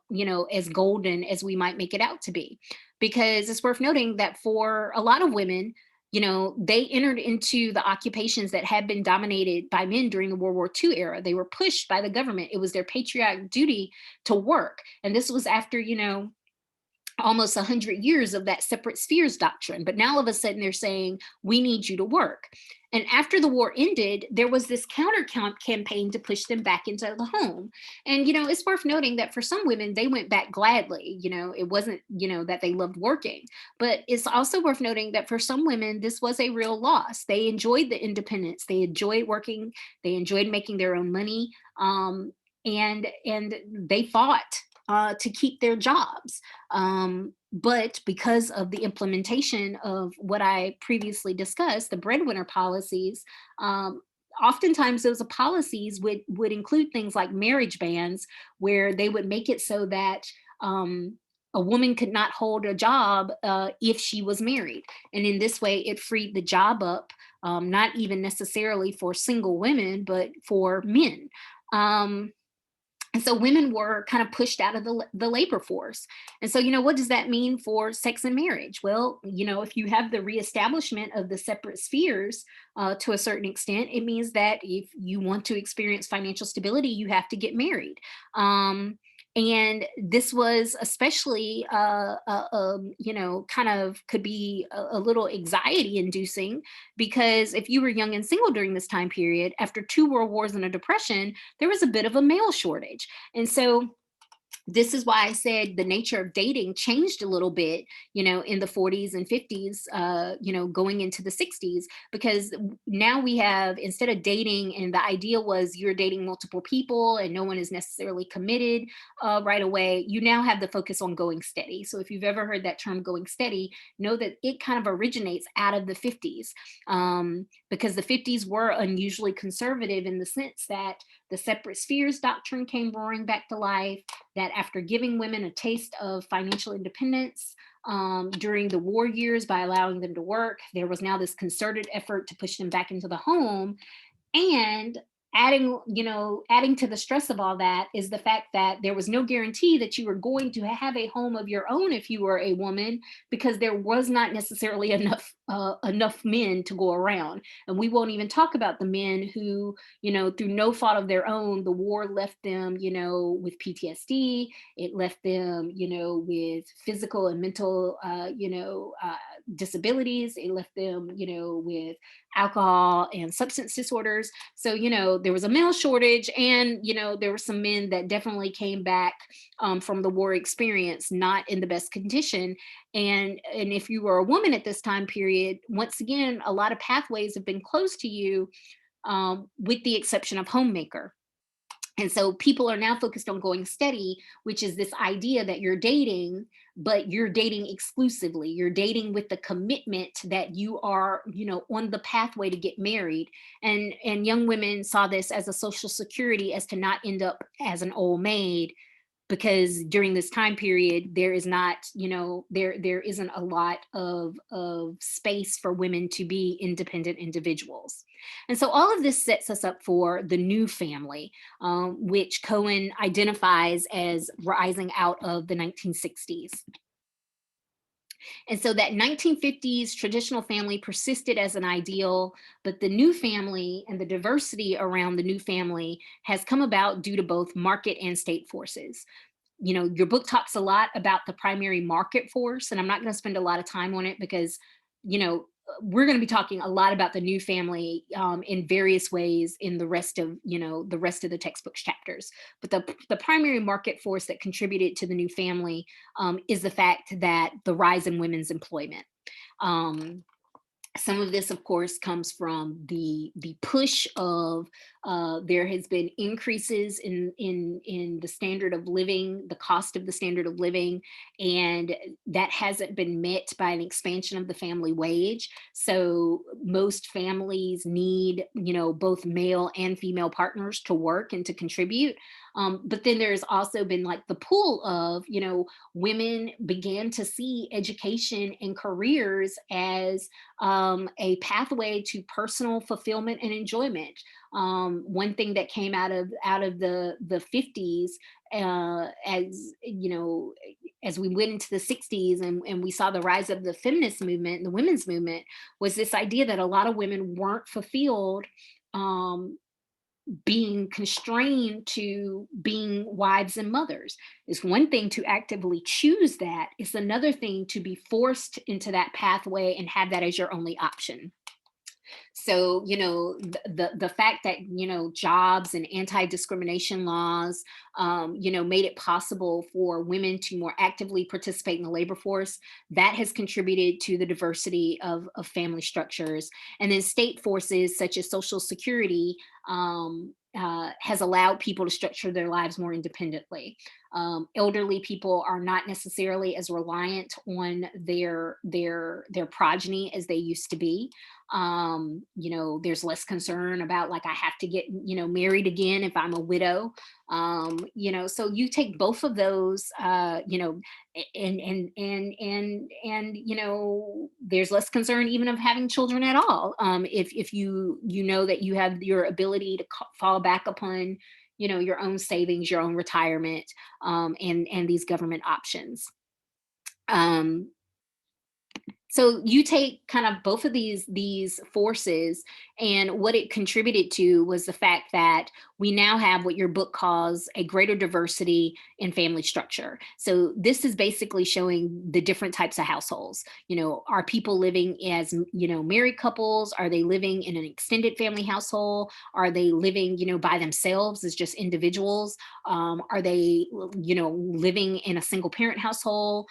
as golden as we might make it out to be. Because it's worth noting that for a lot of women, they entered into the occupations that had been dominated by men during the World War II era. They were pushed by the government. It was their patriotic duty to work. And this was after, almost 100 years of that separate spheres doctrine. But now all of a sudden they're saying, we need you to work. And after the war ended, there was this counter campaign to push them back into the home. And, it's worth noting that for some women, they went back gladly. It wasn't, that they loved working. But it's also worth noting that for some women, this was a real loss. They enjoyed the independence. They enjoyed working. They enjoyed making their own money. And they fought to keep their jobs. But because of the implementation of what I previously discussed, the breadwinner policies, oftentimes those policies would include things like marriage bans, where they would make it so that a woman could not hold a job if she was married. And in this way, it freed the job up, not even necessarily for single women, but for men. And so women were kind of pushed out of the labor force. And so, what does that mean for sex and marriage? Well, if you have the reestablishment of the separate spheres to a certain extent, it means that if you want to experience financial stability, you have to get married. And this was especially, kind of could be a little anxiety inducing, because if you were young and single during this time period, after two world wars and a depression, there was a bit of a male shortage. And so this is why I said the nature of dating changed a little bit, in the 40s and 50s, going into the 60s, because now we have, instead of dating, and the idea was you're dating multiple people and no one is necessarily committed right away, you now have the focus on going steady. So if you've ever heard that term going steady, know that it kind of originates out of the 50s, because the 50s were unusually conservative in the sense that the separate spheres doctrine came roaring back to life, that after giving women a taste of financial independence during the war years by allowing them to work, there was now this concerted effort to push them back into the home. And adding to the stress of all that is the fact that there was no guarantee that you were going to have a home of your own if you were a woman, because there was not necessarily enough men to go around. And we won't even talk about the men who, through no fault of their own, the war left them, with PTSD. It left them, with physical and mental, disabilities. It left them, with alcohol and substance disorders. So, there was a male shortage, and, there were some men that definitely came back from the war experience not in the best condition. And if you were a woman at this time period, once again, a lot of pathways have been closed to you, with the exception of homemaker. And so people are now focused on going steady, which is this idea that you're dating, but you're dating exclusively. You're dating with the commitment that you are, on the pathway to get married. And young women saw this as a social security, as to not end up as an old maid, because during this time period there is not, there isn't a lot of space for women to be independent individuals. And so all of this sets us up for the new family, which Cohen identifies as rising out of the 1960s. And so that 1950s traditional family persisted as an ideal, but the new family and the diversity around the new family has come about due to both market and state forces. Your book talks a lot about the primary market force, and I'm not going to spend a lot of time on it because, we're going to be talking a lot about the new family in various ways in the rest of the textbook chapters. But the primary market force that contributed to the new family is the fact that the rise in women's employment. Um, some of this, of course, comes from the push of there has been increases in the standard of living, the cost of the standard of living, and that hasn't been met by an expansion of the family wage. So most families need, both male and female partners to work and to contribute. But then there's also been like the pull of, women began to see education and careers as a pathway to personal fulfillment and enjoyment. One thing that came out of the 50s, as we went into the 60s, and we saw the rise of the feminist movement and the women's movement, was this idea that a lot of women weren't fulfilled, um, being constrained to being wives and mothers. It's one thing to actively choose that, it's another thing to be forced into that pathway and have that as your only option. So, the fact that, jobs and anti-discrimination laws, made it possible for women to more actively participate in the labor force, that has contributed to the diversity of family structures. And then state forces such as Social Security has allowed people to structure their lives more independently. Elderly people are not necessarily as reliant on their progeny as they used to be. There's less concern about, like, I have to get, married again if I'm a widow. So you take both of those, and there's less concern even of having children at all, if you know that you have your ability to fall back upon your own savings, your own retirement, and these government options. Um, so you take kind of both of these forces, and what it contributed to was the fact that we now have what your book calls a greater diversity in family structure. So this is basically showing the different types of households. Are people living as married couples? Are they living in an extended family household? Are they living by themselves as just individuals? Are they living in a single parent household,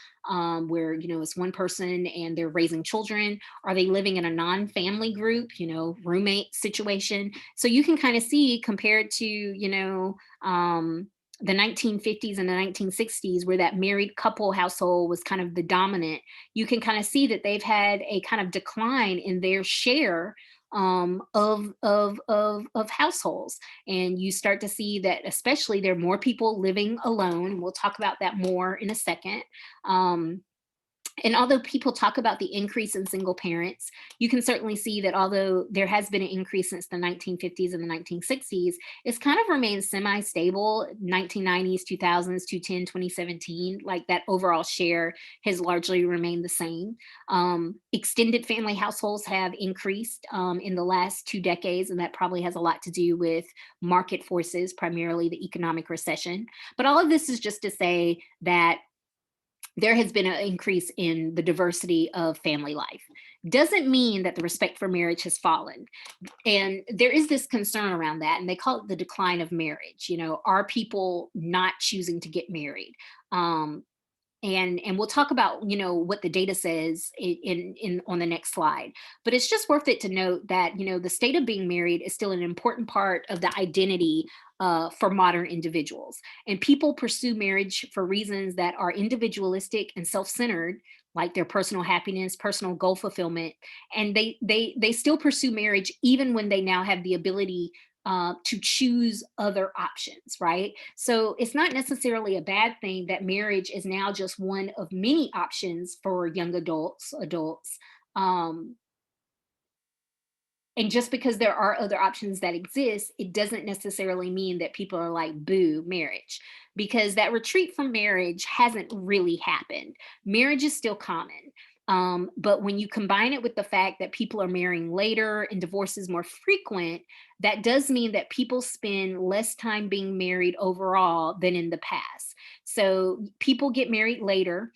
where it's one person and they're raising children? Are they living in a non-family group, roommate situation? So you can kind of see, compared to the 1950s and the 1960s, where that married couple household was kind of the dominant, you can kind of see that they've had a kind of decline in their share of households. And you start to see that, especially, there are more people living alone. We'll talk about that more in a second. um, and although people talk about the increase in single parents, you can certainly see that although there has been an increase since the 1950s and the 1960s, it's kind of remained semi-stable. 1990s, 2000s, 2010, 2017, like that overall share has largely remained the same. Extended family households have increased in the last 2 decades, and that probably has a lot to do with market forces, primarily the economic recession. But all of this is just to say that there has been an increase in the diversity of family life. Doesn't mean that the respect for marriage has fallen. And there is this concern around that, and they call it the decline of marriage. Are people not choosing to get married? Um, and we'll talk about what the data says in on the next slide. But it's just worth it to note that the state of being married is still an important part of the identity for modern individuals. And people pursue marriage for reasons that are individualistic and self-centered, like their personal happiness, personal goal fulfillment. And they still pursue marriage even when they now have the ability to choose other options, right? So it's not necessarily a bad thing that marriage is now just one of many options for young adults. Um, and just because there are other options that exist, it doesn't necessarily mean that people are like, boo, marriage, because that retreat from marriage hasn't really happened. Marriage is still common. But when you combine it with the fact that people are marrying later and divorce is more frequent, that does mean that people spend less time being married overall than in the past. So people get married later.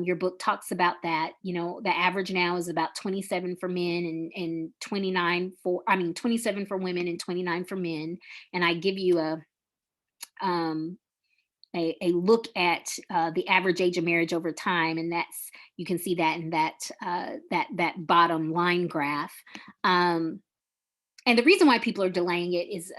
Your book talks about that. The average now is about 27 for men and 29 for, I mean, 27 for women and 29 for men. And I give you um, a look at the average age of marriage over time, and you can see that in that bottom line graph. Um, and the reason why people are delaying it is,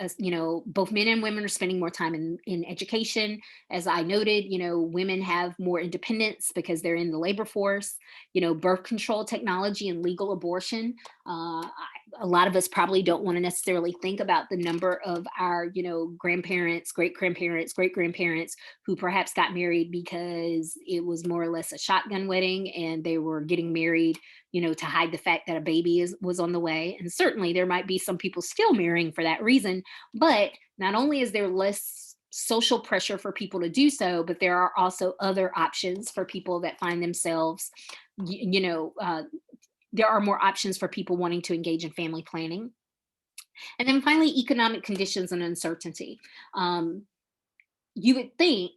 both men and women are spending more time in education. As I noted, women have more independence because they're in the labor force. Birth control technology and legal abortion. A lot of us probably don't want to necessarily think about the number of our, grandparents, great grandparents, great grandparents who perhaps got married because it was more or less a shotgun wedding, and they were getting married to hide the fact that a baby was on the way. And certainly there might be some people still marrying for that reason. But not only is there less social pressure for people to do so, but there are also other options for people that find themselves, there are more options for people wanting to engage in family planning. And then finally, economic conditions and uncertainty. Um, you would think,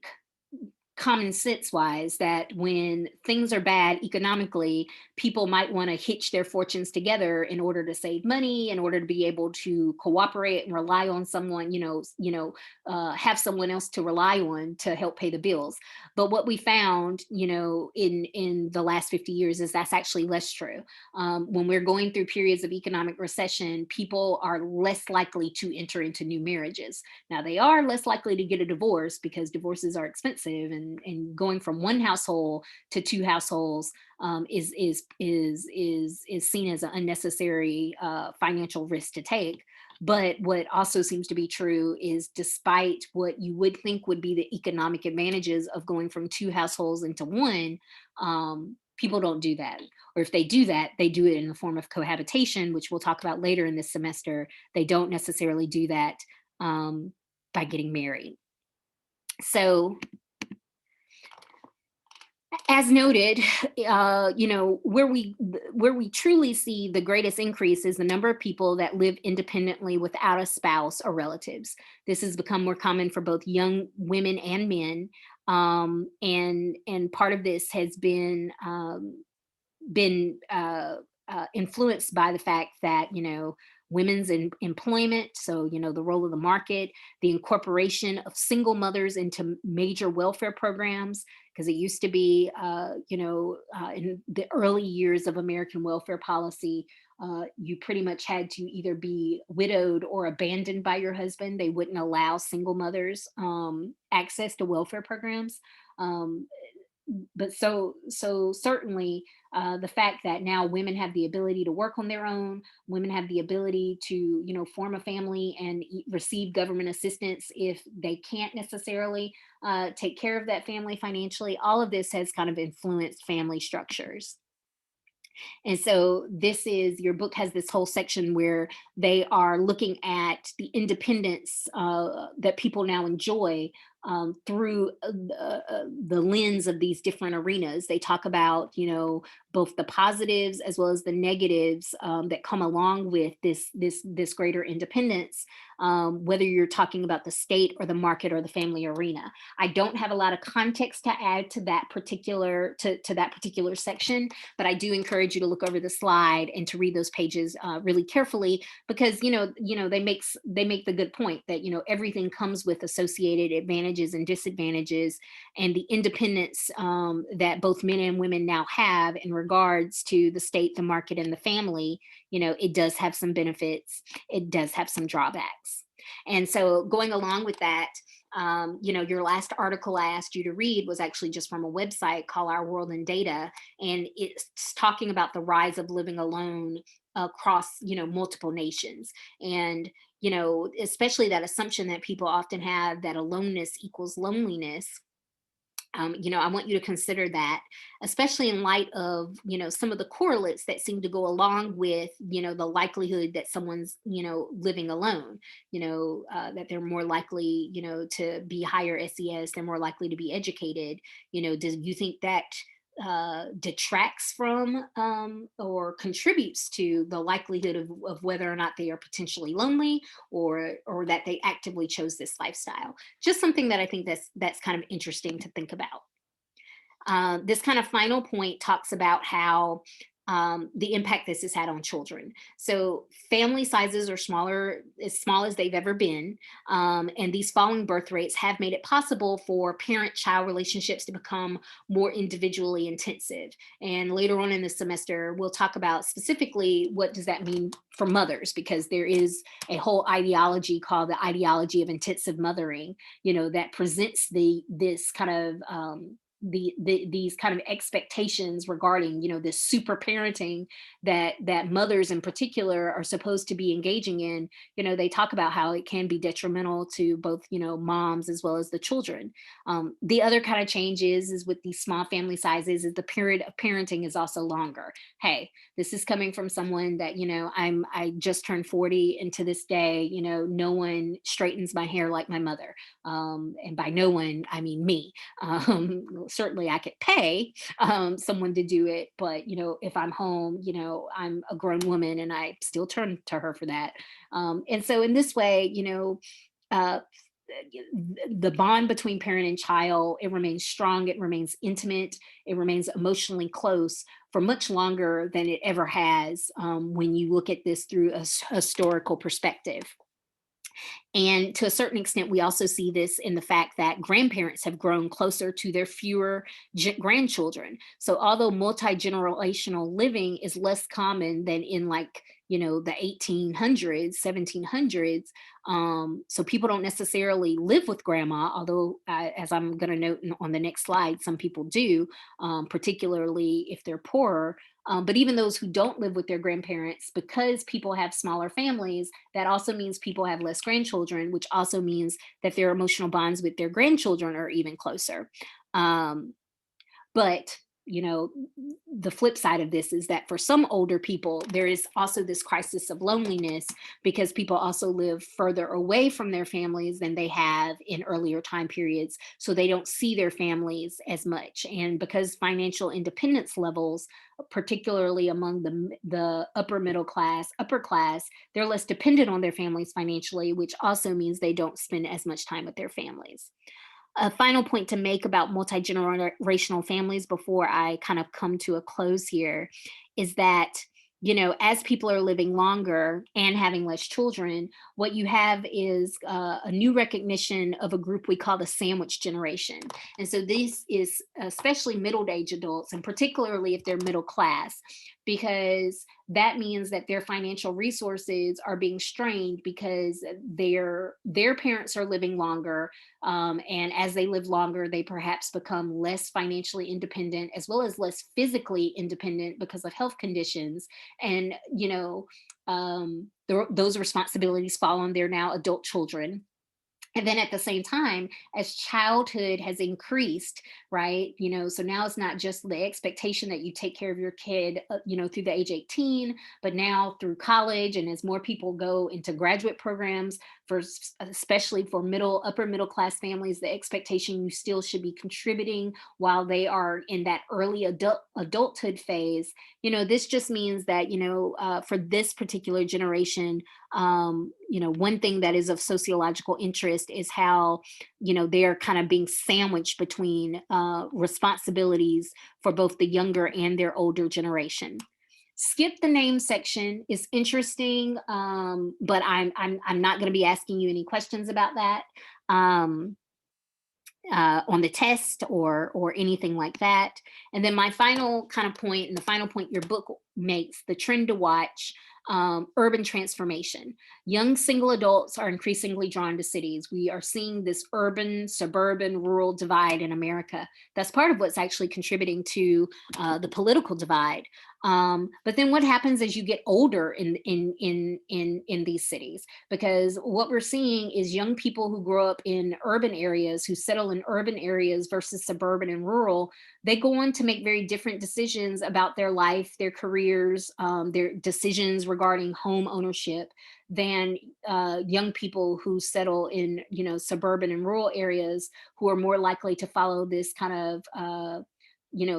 common sense wise, that when things are bad economically, people might want to hitch their fortunes together in order to save money, in order to be able to cooperate and rely on someone, have someone else to rely on to help pay the bills. But what we found, in the last 50 years, is that's actually less true. When we're going through periods of economic recession, people are less likely to enter into new marriages. Now, they are less likely to get a divorce because divorces are expensive, and going from one household to two households is seen as an unnecessary financial risk to take. But what also seems to be true is, despite what you would think would be the economic advantages of going from two households into one, people don't do that. Or if they do that, they do it in the form of cohabitation, which we'll talk about later in this semester. They don't necessarily do that by getting married. So as noted, where we truly see the greatest increase is the number of people that live independently without a spouse or relatives. This has become more common for both young women and men, and part of this has been influenced by the fact that women's employment, so the role of the market, the incorporation of single mothers into major welfare programs, because it used to be in the early years of American welfare policy, you pretty much had to either be widowed or abandoned by your husband. They wouldn't allow single mothers access to welfare programs. um, but so certainly, the fact that now women have the ability to work on their own, women have the ability to form a family and receive government assistance if they can't necessarily take care of that family financially. All of this has kind of influenced family structures. And so this is your book has this whole section where they are looking at the independence that people now enjoy through the lens of these different arenas. They talk about, both the positives as well as the negatives that come along with this greater independence, whether you're talking about the state or the market or the family arena. I don't have a lot of context to add to that particular section, but I do encourage you to look over the slide and to read those pages really carefully, because they make the good point that everything comes with associated advantages and disadvantages, and the independence that both men and women now have in regards to the state, the market, and the family. It does have some benefits. It does have some drawbacks. And so, going along with that, your last article I asked you to read was actually just from a website called Our World in Data, and it's talking about the rise of living alone across multiple nations. And especially that assumption that people often have that aloneness equals loneliness. I want you to consider that, especially in light of, some of the correlates that seem to go along with, the likelihood that someone's, living alone, that they're more likely, to be higher SES, they're more likely to be educated. Do you think that detracts from or contributes to the likelihood of whether or not they are potentially lonely, or that they actively chose this lifestyle? Just something that I think that's kind of interesting to think about. This kind of final point talks about how the impact this has had on children. So family sizes are smaller, as small as they've ever been, and these falling birth rates have made it possible for parent-child relationships to become more individually intensive. And later on in the semester, we'll talk about specifically what does that mean for mothers, because there is a whole ideology called the ideology of intensive mothering, that presents this kind of these kind of expectations regarding this super parenting that mothers in particular are supposed to be engaging in. They talk about how it can be detrimental to both moms as well as the children. The other kind of changes is with these small family sizes is the period of parenting is also longer. Hey, this is coming from someone that I just turned 40, and to this day no one straightens my hair like my mother. And by no one I mean me. Certainly I could pay someone to do it, but if I'm home, I'm a grown woman and I still turn to her for that. And so in this way, uh, the bond between parent and child, it remains strong, it remains intimate, it remains emotionally close for much longer than it ever has, when you look at this through a historical perspective. And to a certain extent, we also see this in the fact that grandparents have grown closer to their fewer grandchildren. So, although multi generational living is less common than in, like, the 1800s, 1700s, so people don't necessarily live with grandma, although, as I'm going to note on the next slide, some people do, particularly if they're poorer. But even those who don't live with their grandparents, because people have smaller families, that also means people have less grandchildren, which also means that their emotional bonds with their grandchildren are even closer. Um, but the flip side of this is that for some older people, there is also this crisis of loneliness because people also live further away from their families than they have in earlier time periods. So they don't see their families as much. And because financial independence levels, particularly among the upper middle class, upper class, they're less dependent on their families financially, which also means they don't spend as much time with their families. A final point to make about multi-generational families before I kind of come to a close here is that, as people are living longer and having less children, what you have is a new recognition of a group we call the sandwich generation. And so this is especially middle age adults, and particularly if they're middle class, because that means that their financial resources are being strained because their parents are living longer, and as they live longer, they perhaps become less financially independent as well as less physically independent because of health conditions. And, those responsibilities fall on their now adult children. And then at the same time, as childhood has increased, right? So now it's not just the expectation that you take care of your kid, through the age 18, but now through college. And as more people go into graduate programs, especially for upper middle class families, the expectation you still should be contributing while they are in that early adulthood phase. This just means that, for this particular generation, one thing that is of sociological interest is how, they're kind of being sandwiched between responsibilities for both the younger and their older generation. Skip the name section is interesting, but I'm not going to be asking you any questions about that. Um, on the test or anything like that. And then my final kind of point, and the final point your book makes, the trend to watch, urban transformation. Young single adults are increasingly drawn to cities. We are seeing this urban, suburban, rural divide in America. That's part of what's actually contributing to the political divide. But then what happens as you get older in these cities? Because what we're seeing is young people who grow up in urban areas, who settle in urban areas versus suburban and rural, they go on to make very different decisions about their life, their careers, their decisions regarding home ownership than young people who settle in, suburban and rural areas, who are more likely to follow this kind of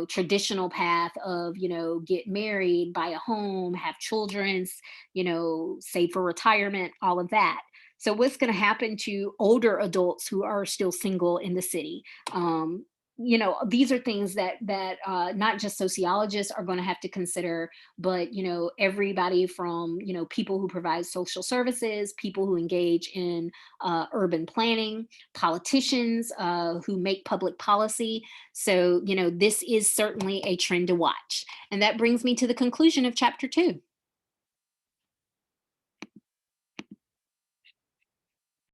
traditional path of, get married, buy a home, have children, save for retirement, all of that. So what's going to happen to older adults who are still single in the city? These are things that not just sociologists are going to have to consider, but everybody from people who provide social services, people who engage in urban planning, politicians who make public policy. So this is certainly a trend to watch, and that brings me to the conclusion of chapter 2.